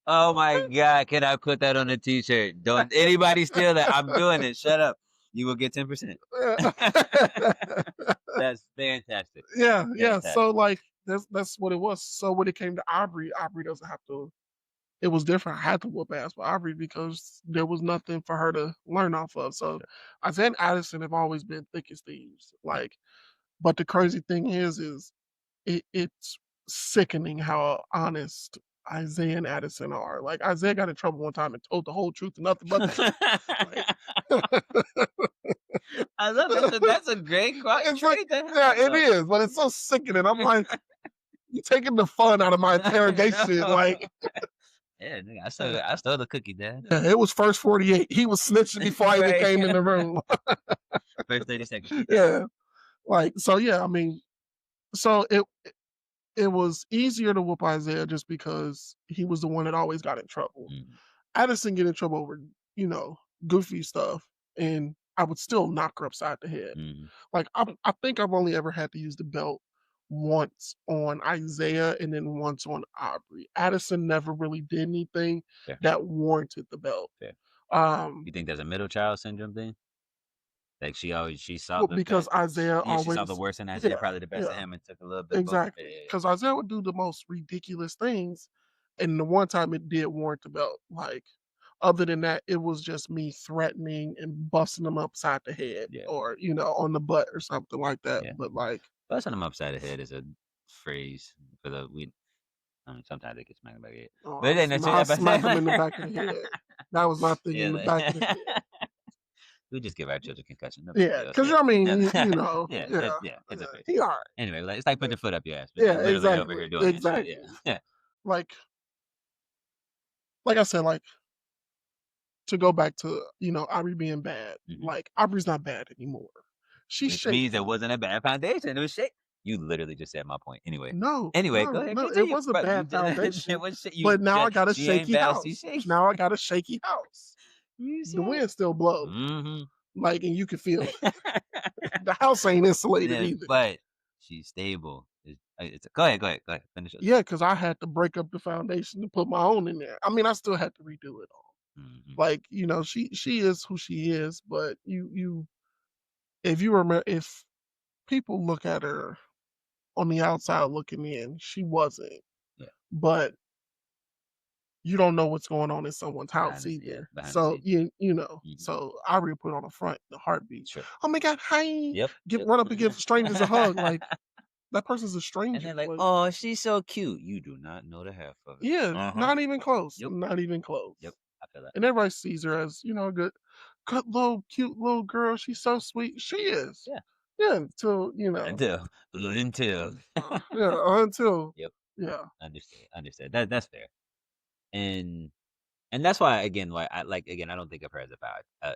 Oh my god, can I put that on a t-shirt? Don't anybody steal that. I'm doing it. Shut up. You will get 10%. That's fantastic. Yeah, yeah. So, Fantastic. like, that's what it was. So when it came to Aubrey, Aubrey doesn't have to it was different. I had to whoop ass for Aubrey because there was nothing for her to learn off of. So Sure. Isaiah and Addison have always been thick as thieves. Yeah. Like, but the crazy thing is it's sickening how honest Isaiah and Addison are. Like Isaiah got in trouble one time and told the whole truth and nothing but the truth. Like I love that's a great it's like, trait to yeah, have it though. is, but it's so sickening. I'm like, you're taking the fun out of my I interrogation. know. Like, Yeah, nigga, I stole the cookie, Dad. yeah, it was first 48. He was snitching before I even Right. came in the room. First 30 seconds. Yeah. Like, so yeah, I mean, so it was easier to whoop Isaiah just because he was the one that always got in trouble. Mhm, Addison get in trouble over, you know, goofy stuff, and I would still knock her upside the head. mhm. Like I think I've only ever had to use the belt once on Isaiah and then once on Aubrey. Addison never really did anything Fair, that warranted the belt. fair. Um, You think there's a middle child syndrome thing? Like she saw well, the because best. Isaiah Yeah, she saw the always, worst in Isaiah, yeah, probably the best in yeah. him, and took a little bit of both. Yeah, Exactly, yeah, yeah. because Isaiah would do the most ridiculous things, and the one time it did warrant the belt. Like, other than that, it was just me threatening and busting him upside the head Yeah, or, on the butt or something like that. yeah. But like, Busting him upside the head is a phrase for the we. I mean, sometimes they get smacked back the head, but it ain't I necessarily. smack him in the back of the head. That was my thing Yeah, in the back of the head. we just give our children concussion. No big Yeah, deal. because Yeah, I mean, yeah, yeah, yeah. It's a phrase. he all right. Anyway, like, it's like put your foot up your ass, but you're Yeah, literally over exactly, here doing that shit. Yeah, exactly. yeah. Like, I said, like to go back to Aubrey being bad. Mhm. Like Aubrey's not bad anymore. She's Which means it shaky. wasn't a bad foundation. It was shit. You literally just said my point. Anyway. No, Anyway, go no, ahead, no, it continue, was a bro. You bad just it foundation, was shit. but now I got a She ain't shaky bad. She house. shaky. Now I got a shaky house. You The said. wind still blows, Mm-hmm. like, and you can feel it. The house ain't insulated Yeah, either. but she's stable. Go ahead, go ahead, go ahead. Finish it. Yeah, because I had to break up the foundation to put my own in there. I mean, I still had to redo it all. Mm-hmm. Like, she is who she is, but if you remember, if people look at her on the outside looking in, she wasn't. Yeah, But you don't know what's going on in someone's house yeah, either. behind the So scenes. Mhm. so I really put on the front, the heartbeat. Sure. Oh my god, hi! Yep. Get Yep. run up and give strangers a hug. Like that person's a And stranger. they're like, Like, "Oh, she's so cute." You do not know the half of it. yeah, Uh huh. not even close. Yep. Not even Yep. close. I feel that. And everybody sees her as, a good little cute little girl. She's so sweet. She is. Yeah. Yeah, until Until. yeah, until Yep. yeah. Understood. Understood. That's fair. And that's why again, again, I don't think of her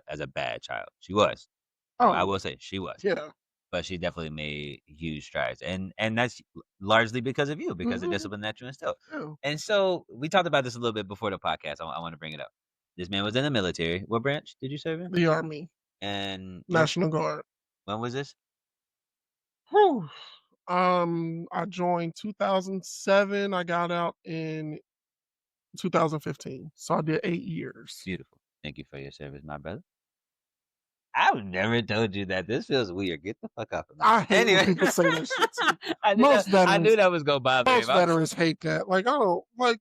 as a bad child. She was. I Oh will say she was. yeah. But she definitely made huge strides, and that's largely because of you, because of Hmm. discipline that you instilled. Yeah. And so we talked about this a little bit before the podcast. I want to bring it up. This man was in the military. What branch did you serve in? The Army, And National Guard. when was this? Whew. I joined 2007. I got out in 2015. So I did 8 years. Beautiful. Thank you for your service, my brother. I've never told you that. This feels weird. Get the fuck off of me. I hate when Anyway, people say that shit to me. I knew Most I knew veterans, that was gonna bother him. hate that. Like, I don't like.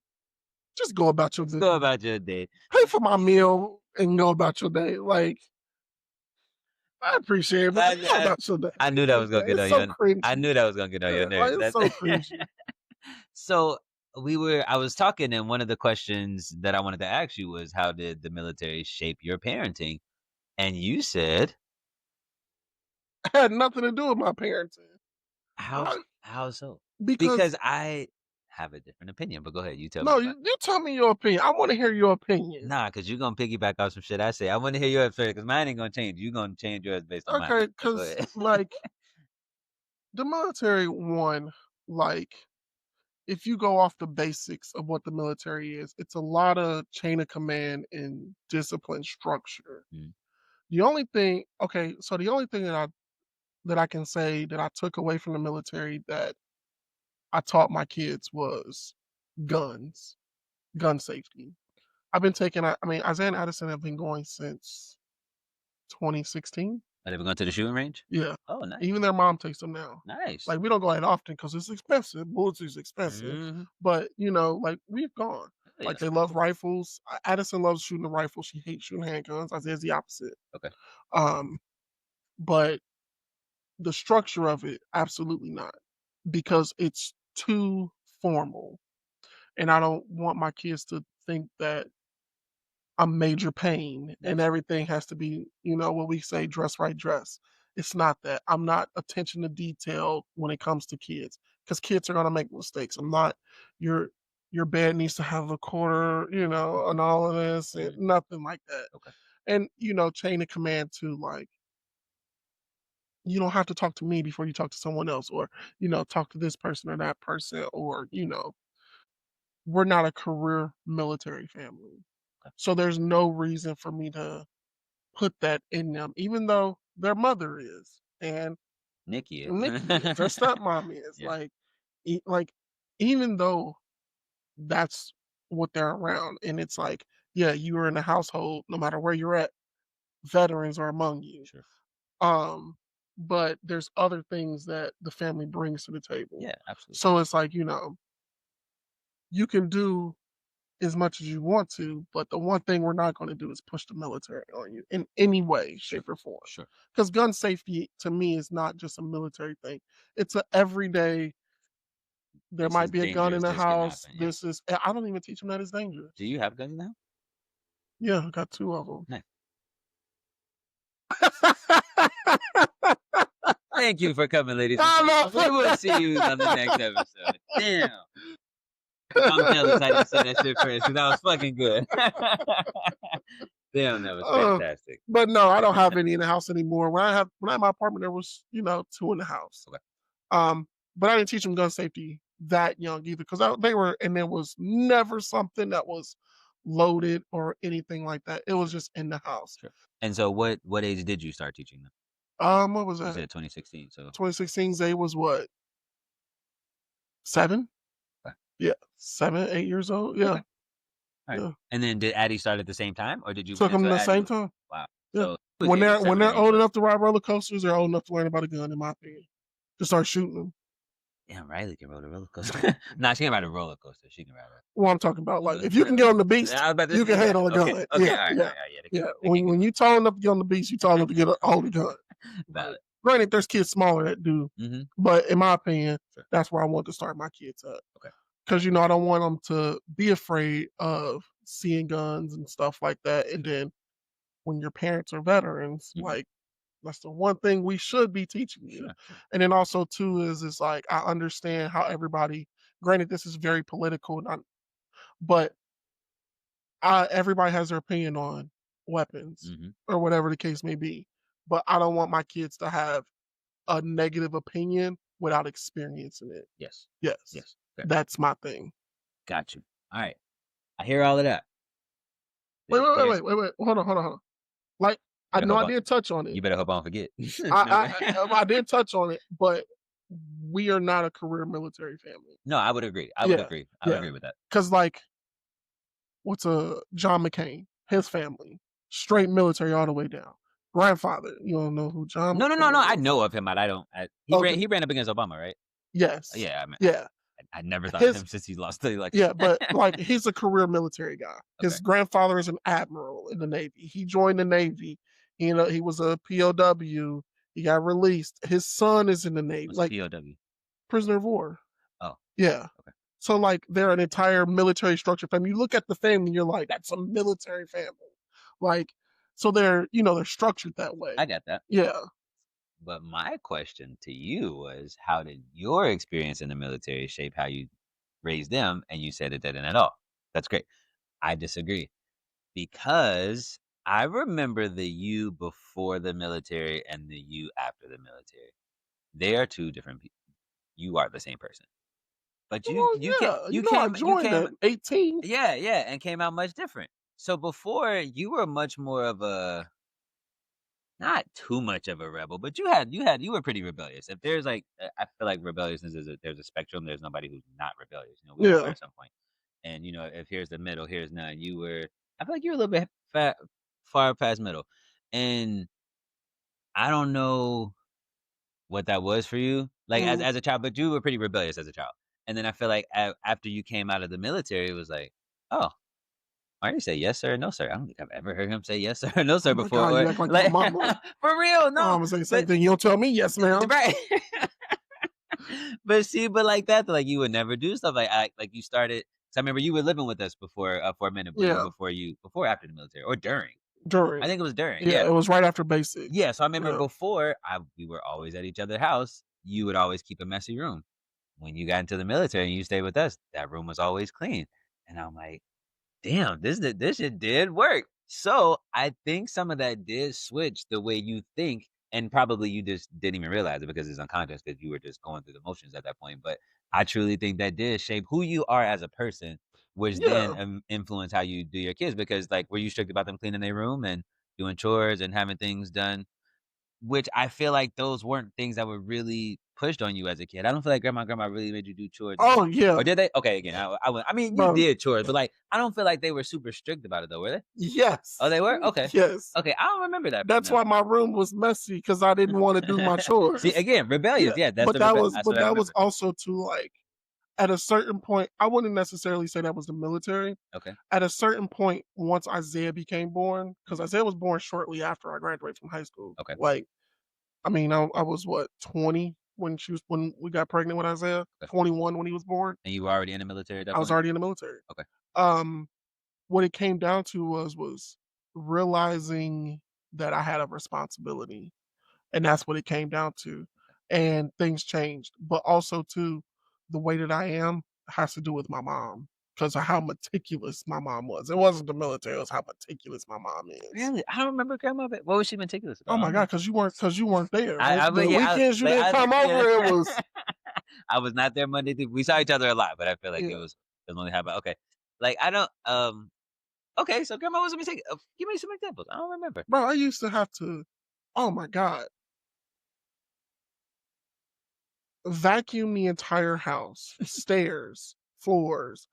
Just go about your Let's go business. about your day. Pay for my meal and go about your day. Like, I appreciate it, but go I, about your day. I knew that was gonna get It's on so your. cringy. I knew that was gonna get on your Like, nerves. it's That's so cringy. so I was talking, and one of the questions that I wanted to ask you was, how did the military shape your parenting? And you said, It had nothing to do with my parenting. how I, how so? because Because I have a different opinion, but go ahead. You tell me No, about you tell me your opinion. I wanna hear your opinion. Nah, because you gonna piggyback off some shit I say. I wanna hear yours first, because mine ain't gonna change. You gonna change yours based on mine. Okay, So go cause ahead. like, the military one, like, if you go off the basics of what the military is, it's a lot of chain of command and discipline structure. Mm, The only thing okay, so the only thing that I can say that I took away from the military that I taught my kids was guns, gun safety. I've been taking I mean, Isaiah and Addison have been going since 2016. are they ever going to the shooting range? Yeah. Oh, nice, Even their mom takes them now. nice. Like, we don't go that often because it's expensive. Bullets is expensive. Mhm. But, like, we've gone. Oh, yeah, Like, that's they pretty love cool. rifles. Addison loves shooting a rifle. She hates shooting handguns. Isaiah's the opposite. Okay. Um, but the structure of it, absolutely not. Because it's too formal. And I don't want my kids to think that I'm major pain and Yes. everything has to be, what we say, dress right dress. It's not that. I'm not attention to detail when it comes to kids because kids are gonna make mistakes. I'm not your bed needs to have a quarter, and all of this and Mhm. nothing like that. Okay. And chain of command to like you don't have to talk to me before you talk to someone else or talk to this person or that person or we're not a career military family. Okay. So there's no reason for me to put that in them, even though their mother is and Nikki is. Nikki is, their stepmom is. Yeah, Like, even though that's what they're around, and it's like, yeah, you are in a household, no matter where you're at, veterans are among you. sure. Um, but there's other things that the family brings to the table. Yeah, absolutely. So it's like, you can do as much as you want to, but the one thing we're not going to do is push the military on you in any way, Sure, shape, or form. sure. Because gun safety to me is not just a military thing; it's a everyday. There This might is be a gun in dangerous. the This can house. happen. Yeah. This is. I don't even teach them that it's Do dangerous. you have guns now? Yeah, I got two of them. Nice. Thank you for coming, ladies and I'm gentlemen. We will see you on the next episode. Damn. I'm jealous I didn't say that shit first because that was fucking good. Damn, that was Uh, fantastic. but no, I don't have any in the house anymore. When I had my apartment, there was two in the house. Okay. But I didn't teach them gun safety that young either because they were, and there was never something that was loaded or anything like that. It was Sure, just in the house. sure. And so what age did you start teaching them? What was You that? said 2016, so 2016 Zay was what? 7? okay. Yeah, 7, 8 years old. Yeah, Okay. All right. yeah. And then did Addie start at the same time, or did you wait Took them until the Addie same was time. wow. Yeah. So he was When able they're to when they're separate old those. enough to ride roller coasters, they're old enough to learn about a gun, in my opinion. To start shooting them. Damn, Riley can roll a roller coaster. Nah, she can ride a roller coaster. She can ride What I'm talking about, like a if you can get on the I beast, was about to you can say that. handle a Okay, gun. okay, Yeah, all right, all yeah, right, all right. Yeah, yeah. they can When you tall enough to get on the beast, you tall enough to get hold a gun. But valid. granted, there's kids smaller that do. Mm-hmm. But in my opinion, Sure. that's where I want to start my kids at. Okay. Because I don't want them to be afraid of seeing guns and stuff like that. And then when your parents are veterans, Mm-hmm. like that's the one thing we should be teaching you. Sure, sure. And then also too is like I understand how everybody. Granted, this is very political, but everybody has their opinion on weapons Mm-hmm. or whatever the case may be. But I don't want my kids to have a negative opinion without experiencing it. Yes. Yes, Yes. Fair. that's my thing. Got you. All right. I hear all of that. Wait, There, wait, wait, there's wait, wait, wait. Hold on. Like I better know hope I on. did touch on it. You better hope I don't forget. No. I did touch on it, but we are not a career military family. No, I would agree. I would Yeah, agree. I would yeah. agree with that. Because like, what's a John McCain? His family, straight military all the way down. Grandfather, you don't know who John No, no, no, no. I McCain is? know of him, but I don't. Okay, He ran up against Obama, right? yes, Yeah. I mean, yeah. I never thought of His him since he lost the election. Yeah, but like he's a career military guy. Okay. His grandfather is an admiral in the Navy. He joined the Navy. He was a POW. He got released. His son is in the Navy, What's like POW? prisoner of war. Oh, Yeah. okay. So like they're an entire military structure family. You look at the family, you're like, that's a military family. Like, so they're structured that way. I got that. Yeah. But my question to you was, how did your experience in the military shape how you raise them, and you said it didn't at all. That's great. I disagree because I remember the you before the military and the you after the military. They are 2 different people. You are the same person. But Well, yeah, I you joined came at 18. yeah, yeah, and came out much different. So before, you were much more of a not too much of a rebel, but you were pretty rebellious. If there's like I feel like rebelliousness is there's a spectrum, there's nobody who's not rebellious, we all are Yeah. at some point. And, if here's the middle, here's none, I feel like you're a little bit far past middle. And I don't know what that was for you, like, as Mhm. as a child, but you were pretty rebellious as a child. And then I feel like after you came out of the military, it was like, "Oh, why do you say yes, sir, no, sir?" I don't think I've ever heard him say yes, sir, or no, Oh sir my before, god, or you act like my like mama. for real, My no. mama say the same But thing. You don't tell me yes, ma'am. right. But see, but like that, like, you would never do stuff like you started 'cause I remember you were living with us before, for a minute, Yeah, before after the military or during. I during. think it was during, Yeah, yeah. it was right after basic. Yeah, so I remember Yeah. before, we were always at each other's house, you would always keep a messy room. When you got into the military and you stayed with us, that room was always clean. And I'm like, "Damn, this shit did work." So, I think some of that did switch the way you think, and probably you just didn't even realize it because it's unconscious because you were just going through the motions at that point, but I truly think that did shape who you are as a person, which then, Yeah. influence how you do your kids because, like, were you strict about them cleaning their room and doing chores and having things done? Which I feel like those weren't things that were really pushed on you as a kid. I don't feel like grandma really made you do chores and Oh, stuff. Or yeah. did they? Okay, again, I mean, you Bro, did chores, but, like, I don't feel like they were super strict about it though, were they? Oh, yes. they were? Okay. Yes. Okay, I don't remember that from That's them. why my room was messy because I didn't wanna do my See, chores. again, rebellious, Yeah, yeah, that's but what I that was remember. also to, like, at a certain point I wouldn't necessarily say that was the military. Okay, At a certain point, once Isaiah became born, because mhm, Isaiah was born shortly after I graduated from high school. okay, Like, I mean, I was what, 20 when we got pregnant with Isaiah? okay. 21 when he was born. And you were already in the military at that I was point? already in the military. Okay, Um, what it came down to was realizing that I had a responsibility, and that's what it came down to, and things changed, but also too, the way that I am has to do with my mom because of how meticulous my mom was. It wasn't the military, it was how meticulous my mom is. really? I don't remember grandma, but what was she meticulous Oh about? I my don't god, know. because you weren't there. I but The yeah, weekends you didn't come yeah. over, it was I was not there Monday through we saw each other a lot, but I feel like yeah. it was only how about okay. Like, I don't, okay, so grandma was a mistake. Give me some examples. I don't remember. Bro, I used to have to, oh my god, vacuum the entire house, stairs, floors,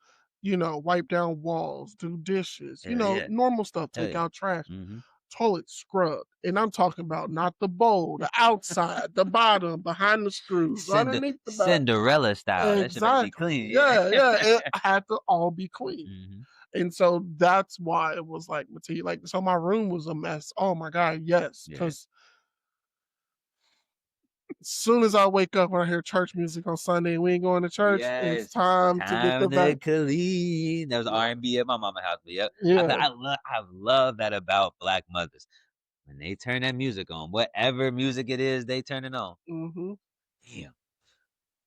wipe down walls, do dishes, Hell yeah. normal stuff, Hell take yeah. out trash, Mhm. toilet scrubbed. And I'm talking about not the bowl, the outside, the bottom, behind the screws, underneath the back. Cinderella style. That shit better be Exactly. clean. Yeah, Yeah. yeah. It had to all be clean. Mhm. And so that's why it was like so my room was a mess. Oh my God, yes. Yeah. Cause as soon as I wake up and I hear church music on Sunday, we ain't going to church. It's Yes. time to get the Time to vac. clean. There was Yeah, R&B at my mama house, but yep. yeah. I love that about black mothers. When they turn that music on, whatever music it is they turn it on. Hmm. Damn,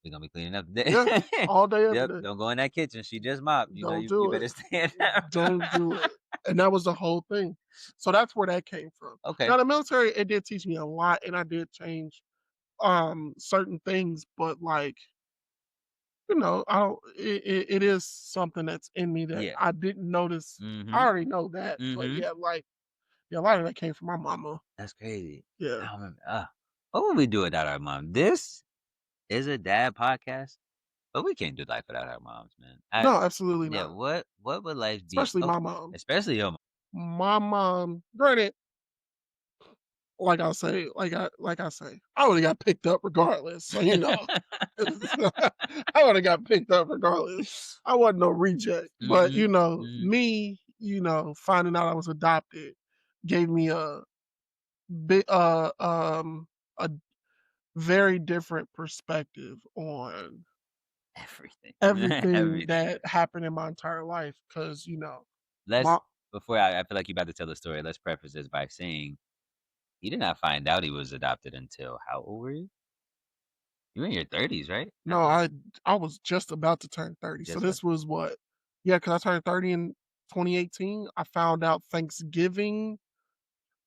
we gonna be cleaning up Yeah, today. all day, every Yep, day. don't go in that kitchen. She just mopped. Don't You do it. better stand out. Don't do it. And that was the whole thing. So that's where that came from. Okay. Now the military, it did teach me a lot, and I did change certain things, but like I don't. It is something that's in me that Yeah. I didn't notice. I Mhm. already know that, but Mhm. yeah, like yeah, a lot of that came from my mama. That's crazy. I Yeah. don't remember. What would we do without our mom? This is a dad podcast, but we can't do life without our moms, man. No, absolutely Yeah. not. What would life be? Especially my Okay, mom. especially your mom. My mom, granted, like I say, I would have got picked up regardless. So I would have got picked up regardless. I wasn't no reject. But Mhm. Mhm. me, finding out I was adopted gave me big a very different perspective on Everything. everything Everything. that happened in my entire life. Cause Let's my before I feel like you're about to tell the story. Let's preface this by saying you did not find out he was adopted until how old were you? You're in your 30s, right? No, I was just about to turn 30. So Just what? this was what? Yeah, because I turned 30 in 2018. I found out Thanksgiving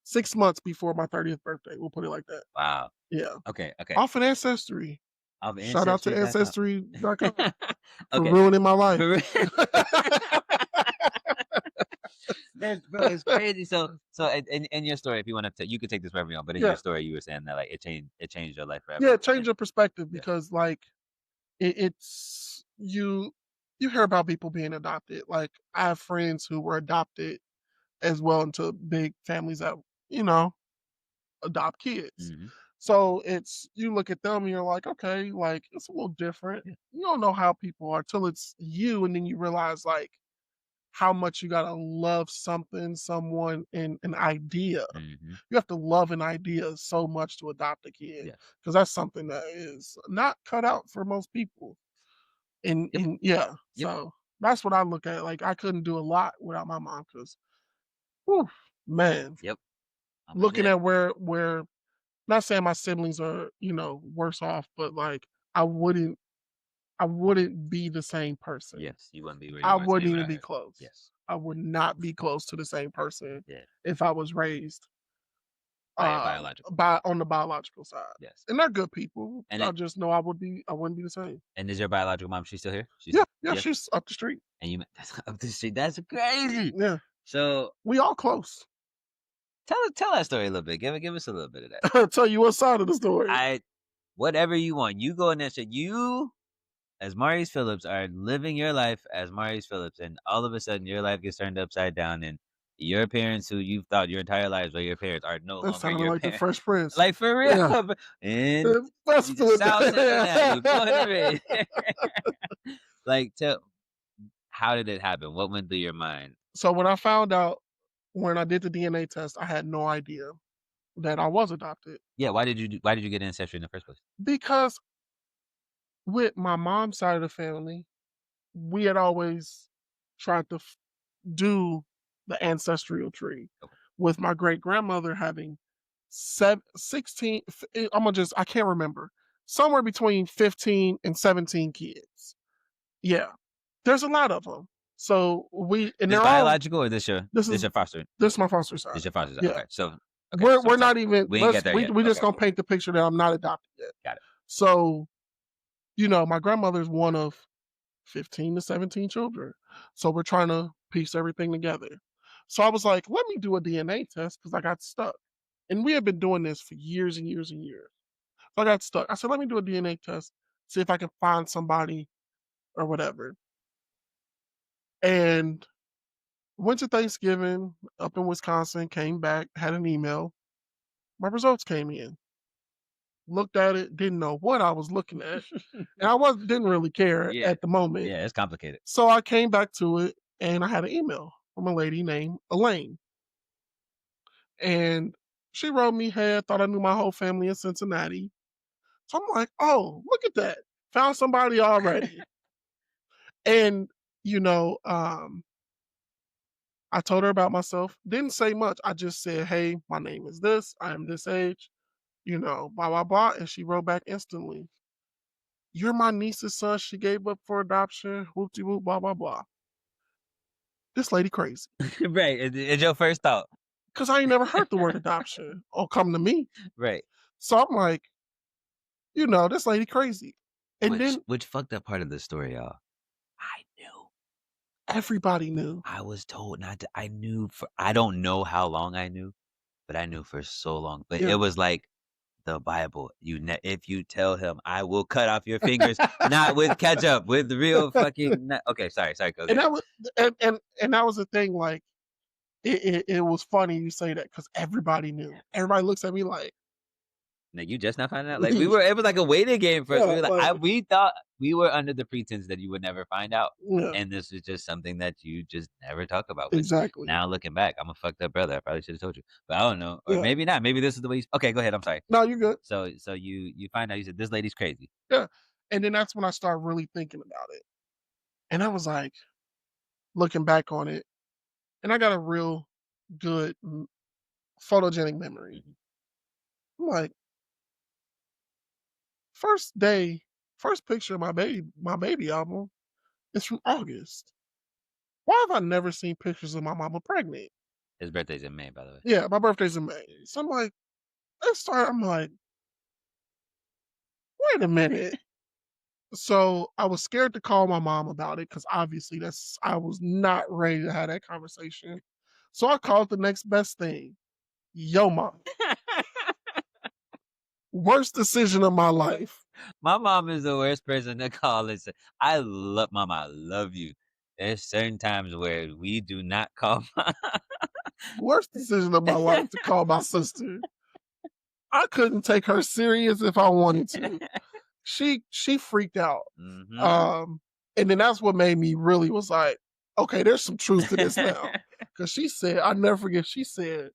6 months before my 30th birthday. We'll put it like that. Wow. Yeah. Okay, okay. Off an Ancestry. Of Shout out to Ancestry.com. Ancestry.com for Okay. ruining my life. For real. That's bro, it's crazy. So in your story, if you wanna you could take this wherever you want, but in your Yeah. story, you were saying that, like, it changed your life Yeah, forever. change And your perspective yeah. because like it's you hear about people being adopted. Like I have friends who were adopted as well into big families that, you know, adopt kids. Mhm. So it's you look at them and you're like, okay, like it's a little different. Yeah. You don't know how people are till it's you, and then you realize like how much you gotta love something, someone, and an idea. Mhm. You have to love an idea so much to adopt a kid Yes. because that's something that is not cut out for most people. Yep. And yeah, Yep. so that's what I look at. Like I couldn't do a lot without my mom because, man, Yep. I'm looking there. at where not saying my siblings are, you know, worse off, but like I wouldn't I wouldn't be the same person. Yes, you wouldn't be where I you are today wouldn't even without be her. close. Yes. I would not be close to the same person Yeah. if I was raised By your biological mom. by on the biological side. Yes. And they're good people. And I it just know I wouldn't be the same. and is your biological mom, she's still here? Yeah, She's yeah, yes? she's up the street. And you met that's up the street. That's crazy. Yeah. So, We all close. tell that story a little bit. Give us a little bit of that. I'll tell you what side of the story. I whatever you want. You go in there and say, you as Maurice Phillips are living your life as Maurice Phillips, and all of a sudden your life gets turned upside down, and your parents, who you've thought your entire lives were your parents, are no That longer sounded your like the parents. Fresh Prince. Like for real. Yeah. In That's South Cincinnati, born and raised. Like, how did it happen? What went through your mind? So when I found out when I did the DNA test, I had no idea that I was adopted Yeah, why did you get ancestry in the first place? because with my mom's side of the family, we had always tried to do the ancestral tree Okay. with my great grandmother having 16, I'm gonna just, I can't remember, somewhere between 15 and 17 kids. Yeah, there's a lot of them. So and This they're all, biological or this this is, your foster? this is my foster side. This your foster side. Yeah. Okay. So We're sorry. not even, We ain't get there yet. we just Okay. gonna paint the picture that I'm not adopted yet. Got it. So, you know, my grandmother's one of 15 to 17 children. So we're trying to piece everything together. So I was like, let me do a DNA test because I got stuck. And we have been doing this for years and years and years. So I got stuck. I said, let me do a DNA test, see if I can find somebody or whatever. And went to Thanksgiving up in Wisconsin, came back, had an email. My results came in. Looked at it, didn't know what I was looking at. And I didn't really care Yeah. at the moment. Yeah, it's complicated. So I came back to it and I had an email from a lady named Elaine. And she wrote me, hey, I thought I knew my whole family in Cincinnati. So I'm like, oh, look at that. Found somebody already. And, you know, I told her about myself. Didn't say much. I just said, hey, my name is this. I am this age, you know, blah, blah, blah. And she wrote back instantly. You're my niece's son. She gave up for adoption. Whoop de whoop, blah, blah, blah. This lady crazy. Right. It's your first thought. Because I ain't never heard the word adoption or come to me. Right. So I'm like, you know, this lady crazy. And then Which fucked up part of the story, y'all. I knew. everybody knew. I was told not to. I knew for I don't know how long I knew, but I knew for so long. But Yeah. it was like the Bible. If you tell him, I will cut off your fingers, not with ketchup, with real fucking. Okay, sorry, go And ahead. that was and that was the thing, like it was funny you say that because everybody knew. Everybody looks at me like, Like you just not finding out. Like we were, it was like a waiting game for us. We yeah, were like, like, we thought we were under the pretense that you would never find out, yeah, and this is just something that you just never talk about. Which exactly. now looking back, I'm a fucked up brother. I probably should have told you, but I don't know, or Yeah. maybe not. Maybe this is the way. Okay, go ahead. I'm sorry. No, you're good. So you find out you said this lady's crazy. Yeah. And then that's when I started really thinking about it. And I was like, looking back on it, and I got a real good photogenic memory. Mhm. I'm like, first day, first picture of my baby album is from August. Why have I never seen pictures of my mama pregnant? His birthday's in May, by the way. Yeah, my birthday's in May. So I'm like, I'm like, wait a minute. So I was scared to call my mom about it because obviously I was not ready to have that conversation. So I called the next best thing. Yo, mom. Worst decision of my life. My mom is the worst person to call and say, "I love mama, I love you." There's certain times where we do not call Worst decision of my life to call my sister. I couldn't take her serious if I wanted to. She freaked out. Mhm. Um, and then that's what made me really was like, okay, there's some truth to this now. Cause she said, I never forget, she said,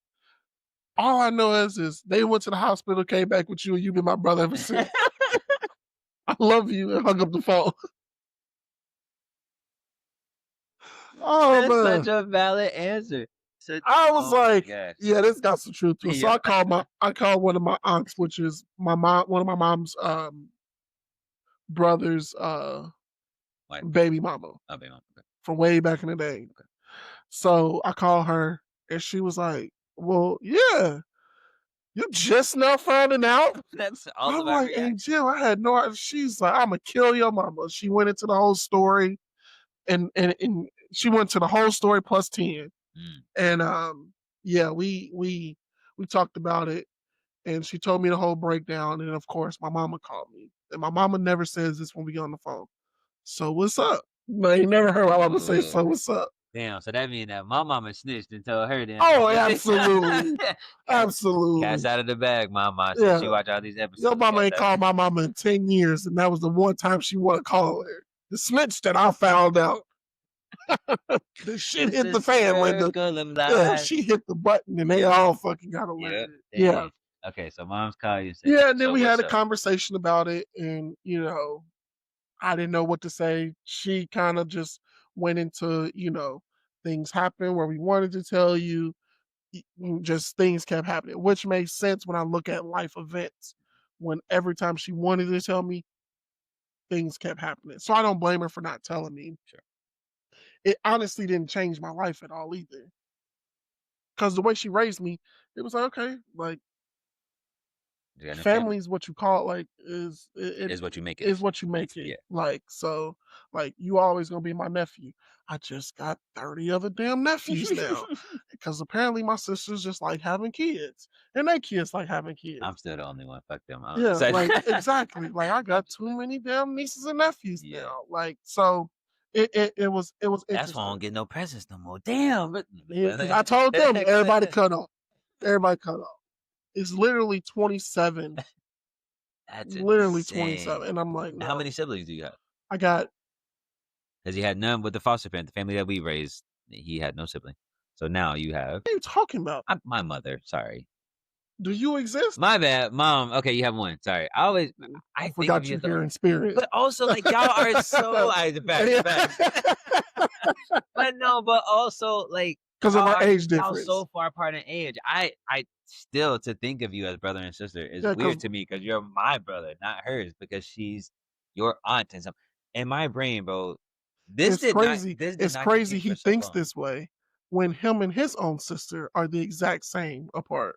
all I know is they went to the hospital, came back with you, and you've been my brother ever since. I love you, and hung up the phone. Oh That's such man. a valid answer. Such I was Oh my like, gosh. yeah, this got some truth to it. So Yeah. I called one of my aunts, which is my mom, one of my mom's brother's Wife. baby mama Oh, baby mom. Okay. from way back in the day. Okay. So I called her and she was like, well, yeah, you just now finding out? That's all I'm of our like, hey, reaction. Jill, I had no idea. She's like, I'm gonna kill your mama. She went into the whole story and she went to the whole story plus 10. Mm. And yeah, we talked about it and she told me the whole breakdown. And of course, my mama called me. And my mama never says this when we get on the phone. So what's up? No, you never heard my mama say, Ooh. so what's up? Damn, so that means that my mama snitched and told her then. Oh, absolutely. Cat's Absolutely. cat's out of the bag, mama, since she Yeah. watch all these Your episodes. mama Cat's ain't out. called my mama in 10 years, and that was the one time she wanna call her. The snitch that I found out. The shit It's hit a the fan, Linda. circle of Yeah, life. she hit the button and they all fucking got Yep. eliminated. Yeah. Dang. Okay, so mom's call you and say, Yeah, and then "So we had what's a up?" conversation about it and, I didn't know what to say. She kinda just went into, things happen where we wanted to tell you, just things kept happening, which makes sense when I look at life events. When every time she wanted to tell me, things kept happening. So I don't blame her for not telling me. Sure. It honestly didn't change my life at all either. Because the way she raised me, it was like, okay, like You got no family. family is what you call it, like it Is what you make it. is what you make it. Yeah. Like, so like you always gonna be my nephew. I just got 30 other damn nephews now. Because apparently my sisters just like having kids. And they kids like having I'm kids. still the only one. Fuck them. Yeah, So like exactly. Like I got too many damn nieces and nephews yeah. now. Like so it was That's why I interesting. don't get no presents no more. Damn. But Yeah, because I told them everybody cut off. Everybody cut off. It's literally 27. That's Literally insane. 27. And I'm like, How no. many siblings do you have? I got Because he had none with the foster parent, the family that we raised, he had no sibling. So now you have what are you talking about? my mother, sorry. Do you exist? My bad, mom. Okay, you have one. Sorry. I I think of forgot you you as the here in spirit. but also like y'all are so I facts. But no, but also like Because of our age y'all difference. so far apart in age. I still to think of you as brother and sister is Yeah, because weird to me because you're my brother, not hers, because she's your aunt and some in my brain, bro. it's crazy. This did It's not crazy compute for he so thinks long. this way when him and his own sister are the exact same apart.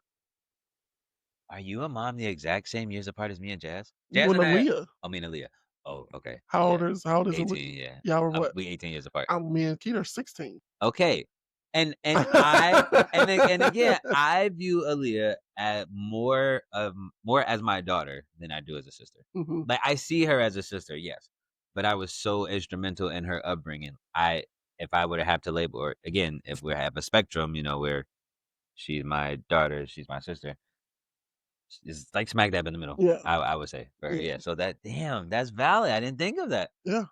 Are you and mom the exact same years apart as me and Jazz? You Jazz and and Aaliyah. I mean Aaliyah. Oh, okay. Yeah. How old is Aaliyah? 18, yeah. Y'all were what? We 18 years apart. Me and Keita are 16. Okay. And and again, I view Aaliyah at more as my daughter than I do as a sister. Mhm. Like I see her as a sister, yes, but I was so instrumental in her upbringing. If I were to have to label or again, if we have a spectrum, where she's my daughter, she's my sister, it's like smack dab in the middle. Yeah, I would say, for yeah, yeah. So that's valid. I didn't think of that. yeah,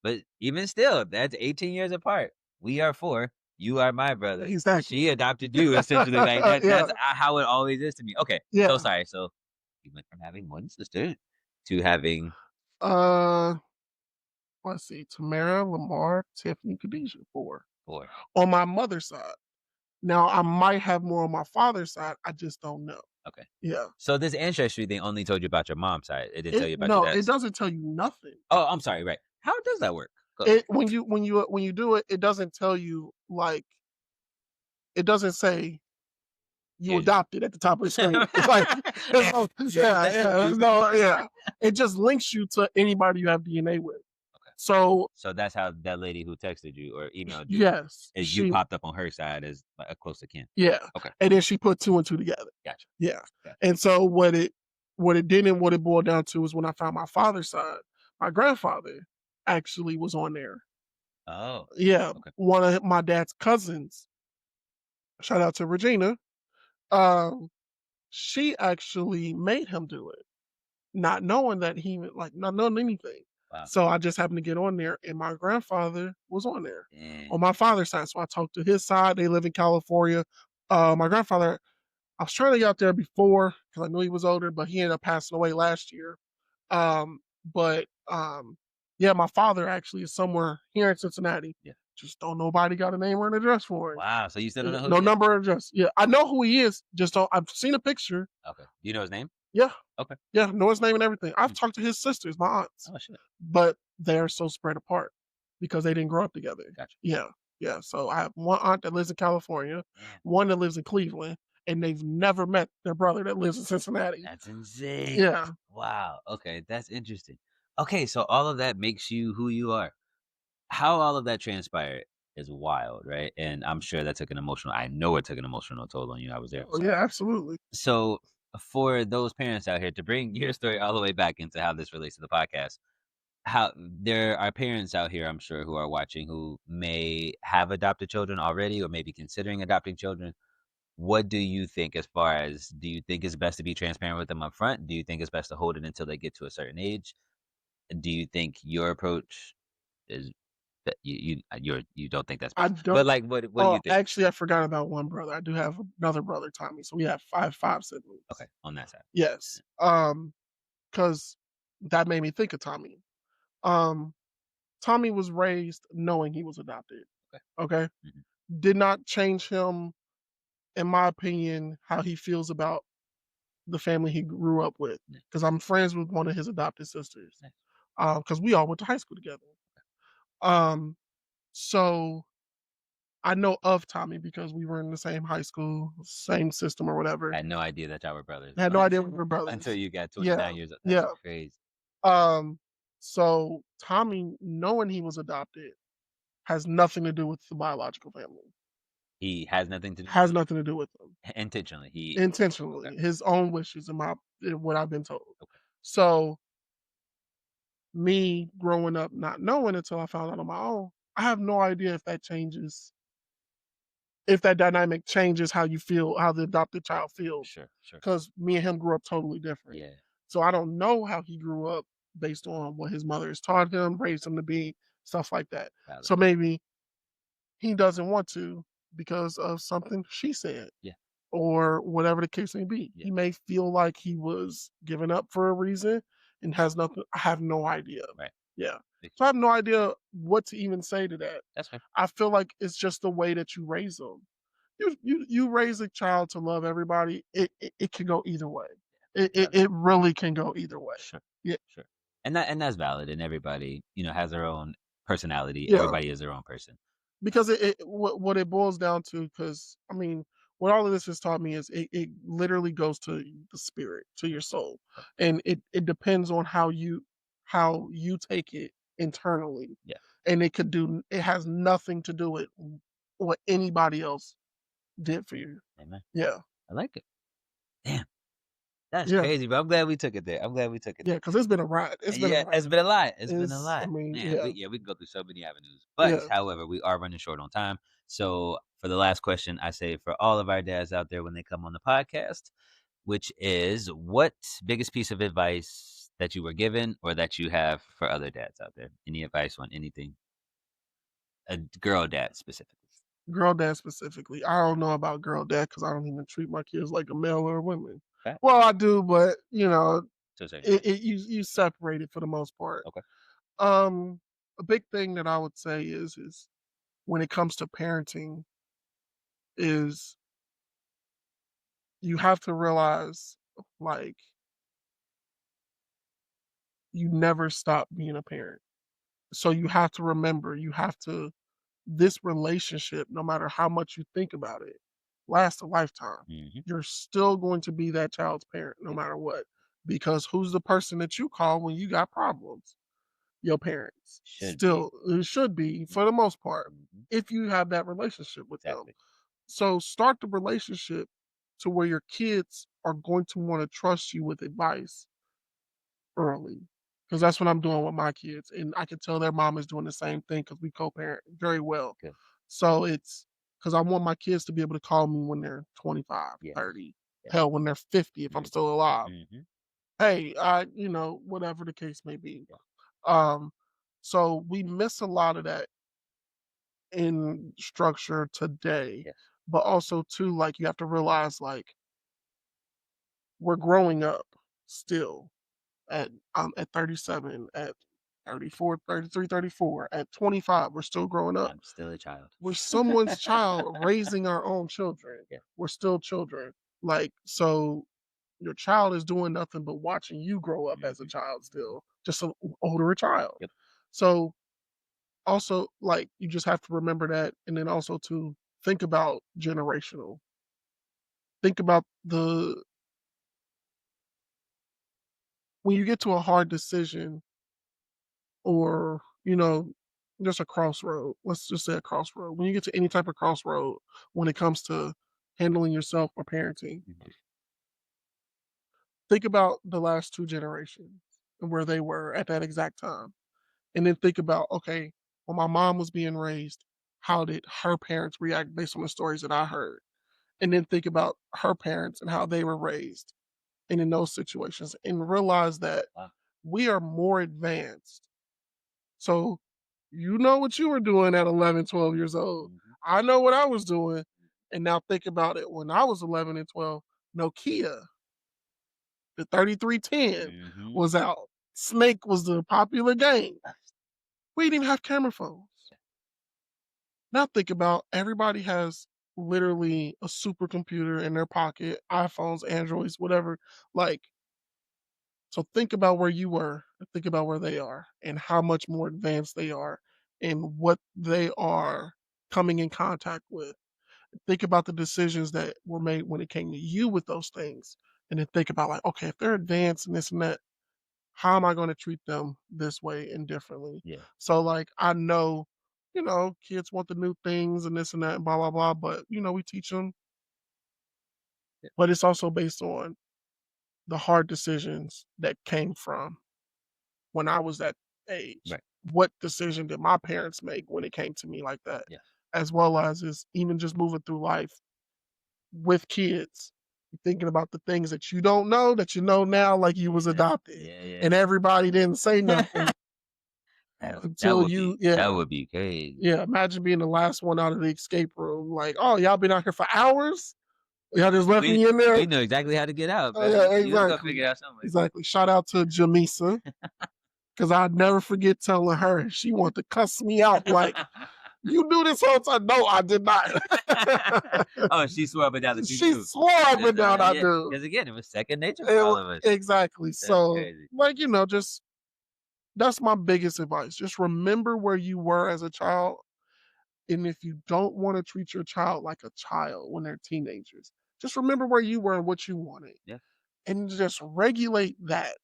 But even still, that's 18 years apart. We are 4. You are my brother. exactly. She adopted you essentially, like, Yeah, that's how it always is to me. Okay, so yeah. sorry. So, you went from having 1 sister to having Uh, let's see, Tamara, Lamar, Tiffany, Khadijah, 4 4. on my mother's side. Now I might have more on my father's side. I just don't know. Okay. Yeah. So this ancestry thing only told you about your mom's side. It didn't tell It you about your no, it dad's. doesn't tell you nothing. Oh, I'm sorry. Right. How does that work? Go. It when you do it, it doesn't tell you, like, it doesn't say you Here's your. adopted at the top of the screen. It's like, there's no, there's no, It just links you to anybody you have DNA with. Okay. So So that's how that lady who texted you or emailed you yes, is you she, popped up on her side as like a close to kin. yeah, Okay. and then she put two and two together. Gotcha. Yeah, Gotcha. and so what it did and what it boiled down to is when I found my father's side, my grandfather actually was on there. Oh. Yeah, Okay. one of my dad's cousins. Shout out to Regina. Um, she actually made him do it, not knowing that he like not knowing anything. Wow. So I just happened to get on there, and my grandfather was on there Damn. on my father's side. So I talked to his side. They live in California. My grandfather, I was trying to get out there before because I knew he was older, but he ended up passing away last year. Um, but yeah, my father actually is somewhere here in Cincinnati. Yeah. Just don't nobody got a name or an address for him. Wow. So you still don't know who No he is? number or address. Yeah, I know who he is. Just don't. I've seen a picture. Okay. Do you know his name? Yeah, Okay. yeah, know his name and everything. I've Hmm. talked to his sisters, my aunts, Oh shit. but they're so spread apart because they didn't grow up together. Gotcha. Yeah, yeah. So I have one aunt that lives in California, Damn. one that lives in Cleveland, and they've never met their brother that lives in Cincinnati. That's insane. Yeah, Wow. Okay. That's interesting. Okay. So all of that makes you who you are. How all of that transpired is wild, right? And I'm sure that took an emotional. I know it took an emotional toll on you. I was there. oh, yeah, absolutely. So for those parents out here to bring your story all the way back into how this relates to the podcast, how there are parents out here, I'm sure, who are watching who may have adopted children already or maybe considering adopting children. What do you think as far as do you think it's best to be transparent with them up front? Do you think it's best to hold it until they get to a certain age? Do you think your approach is that you don't think that's I best? don't. But like what do Oh, you think? actually, I forgot about one brother. I do have another brother, Tommy. So we have five Okay, siblings. on that side. Yes. Because that made me think of Tommy. Um, Tommy was raised knowing he was adopted. Okay. Okay. Mhm. Did not change him, in my opinion, how he feels about the family he grew up with. Yeah, Because I'm friends with one of his adopted sisters. nice. Because we all went to high school together. Um, so I know of Tommy because we were in the same high school, same system or I whatever. had no idea that y'all were brothers I had no idea we were until brothers. you got Yeah, 29 years old. That's yeah. crazy. Um, so Tommy, knowing he was adopted, has nothing to do with the biological family. He has nothing to do Has nothing to do with them intentionally. He okay, intentionally. His own wishes, in what I've been told. okay, So me growing up not knowing until I found out on my own, I have no idea if that changes, if that dynamic changes how you feel, how the adopted child feels. sure, sure. Because me and him grew up totally different. Yeah, So I don't know how he grew up based on what his mother has taught him, raised him to be, stuff like that. valid. So maybe he doesn't want to because of something she said Yeah, or whatever the case may be. yeah, He may feel like he was given up for a reason and has nothing. I have no idea. right. Yeah. Makes So I have no idea what to even say to that. That's fair. I feel like it's just the way that you raise them. You raise a child to love everybody. It can go either way. Valid. It really can go either way. Sure, Yeah. sure. And that's valid. And everybody, has their own personality. Yeah. Everybody is their own person. Because what it boils down to, because I mean, what all of this has taught me is it literally goes to the spirit, to your soul, Right. and it depends on how you take it internally, Yeah. and it has nothing to do with what anybody else did for you. Amen. Yeah, I like it. Damn, that's yeah, crazy, but I'm glad we took it there. I'm glad we took it yeah. there. Because it's been a ride. It's been a Yeah, ride. it's been a lot. It's been a It's I lot. mean, Man, yeah, we can go through so many avenues. But yeah. however, we are running short on time. So for the last question, I say for all of our dads out there when they come on the podcast, which is what biggest piece of advice that you were given or that you have for other dads out there? Any advice on anything? A girl dad specifically. Girl dad specifically. I don't know about girl dad because I don't even treat my kids like a male or a woman. Fact. Well, I do, but To a certain extent. you separate it for the most part. Okay. Um, a big thing that I would say is when it comes to parenting is you have to realize, like, you never stop being a parent. So you have to remember, you have to this relationship, no matter how much you think about it, lasts a lifetime. Mhm. You're still going to be that child's parent no Yep. matter what. Because who's the person that you call when you got problems? Your parents. Should be. Still, it should be Mhm. for the most part, Mhm. if you have that relationship with them. Exactly. So start the relationship to where your kids are going to want to trust you with advice early. Because that's what I'm doing with my kids. And I can tell their mom is doing the same thing because we co parent very well. Good. So it's because I want my kids to be able to call me when they're 25, Yes. 30, Yes. hell, when they're 50 if I'm Mhm. still alive. Mhm. Hey, whatever the case may be. Yeah. Um, so we miss a lot of that in structure today. Yes. But also too, like you have to realize like we're growing up still at 37, at 34, 33, 34, at 25, we're still growing up. I'm still a child. We're someone's child raising our own children. Yeah. We're still children. Like, so your child is doing nothing but watching you grow up as a Mhm. child still, just an older child. Yep. So also, like, you just have to remember that. And then also to think about generational. Think about when you get to a hard decision or, just a crossroad. Let's just say a crossroad. When you get to any type of crossroad when it comes to handling yourself or parenting, Mhm. think about the last two generations and where they were at that exact time. And then think about, okay, when my mom was being raised, how did her parents react based on the stories that I heard? And then think about her parents and how they were raised and in those situations and realize that Wow. we are more advanced. So you know what you were doing at 11, 12 years old. Mhm. I know what I was doing. And now think about it. When I was 11 and 12, Nokia, the 3310 Mhm. was out. Snake was the popular game. We didn't even have camera phones. Now think about everybody has literally a supercomputer in their pocket, iPhones, Androids, whatever. Like, so think about where you were, and think about where they are, and how much more advanced they are, and what they are coming in contact with. Think about the decisions that were made when it came to you with those things, and then think about like, okay, if they're advanced and this and that, how am I going to treat them this way and differently? Yeah. So like, I know, kids want the new things and this and that, and blah blah blah, but we teach them, Yeah. but it's also based on the hard decisions that came from when I was that age. Right. What decision did my parents make when it came to me like that? Yeah. As well as is even just moving through life with kids. Thinking about the things that you don't know that you know now, like you was Yeah. adopted. Yeah. Yeah. And everybody didn't say nothing That until would you, be yeah. that would be crazy. Yeah. Imagine being the last one out of the escape room. Like, oh, y'all been out here for hours? Y'all just left We me in there? we know exactly how to get out, Oh, man. yeah, You was gonna exactly. figure it out some way. Exactly. Shout out to Jamisa. Cause I'd never forget telling her she wanted to cuss me out like, you knew this whole time. No, I did not. Oh, she swore up and down that you She knew. swore up and Just, down I yeah, knew. because again, it was second nature for all of us. Exactly. That's So, crazy. like, just that's my biggest advice. Just remember where you were as a child. And if you don't want to treat your child like a child when they're teenagers, just remember where you were and what you wanted. Yeah, And just regulate that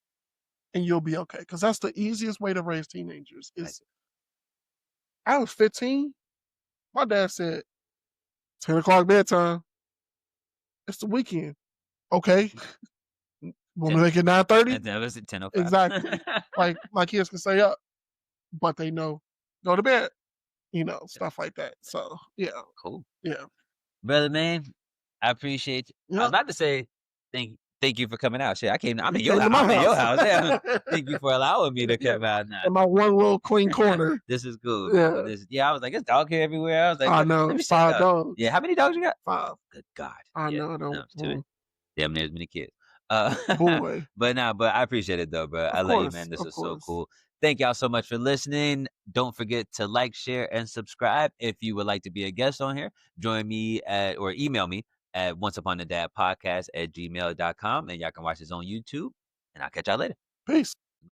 and you'll be okay. Because that's the easiest way to raise teenagers right. is I was 15. My dad said, 10 o'clock bedtime. It's the weekend. Okay. Want to 10, make it 9:30? and that was at 10:05. Exactly. Like my kids can stay up, but they know go to bed, stuff like that. So yeah, Cool. yeah, Brother, man, I appreciate you. I was yeah. about to say thank you for coming out. Shit, I'm You in your came to house. my I'm in your house. house. Yeah. Thank you for allowing me to Yeah. come out now. In my one little clean corner. This is cool, man. Yeah. Yeah, I was like, it's dog hair everywhere. I was like, I let know. me check 5 out. Yeah, dogs. how many dogs you got? 5. Good God. I Yeah. know. No, Don't it's too many. Damn near as many kids. boy. But I appreciate it though, bro. Of I love you, course. man. This Of is so course. cool. Thank y'all so much for listening. Don't forget to like, share, and subscribe. If you would like to be a guest on here, join me at or email me at onceuponadadpodcast@gmail.com, and y'all can watch this on YouTube, and I'll catch y'all later. Peace.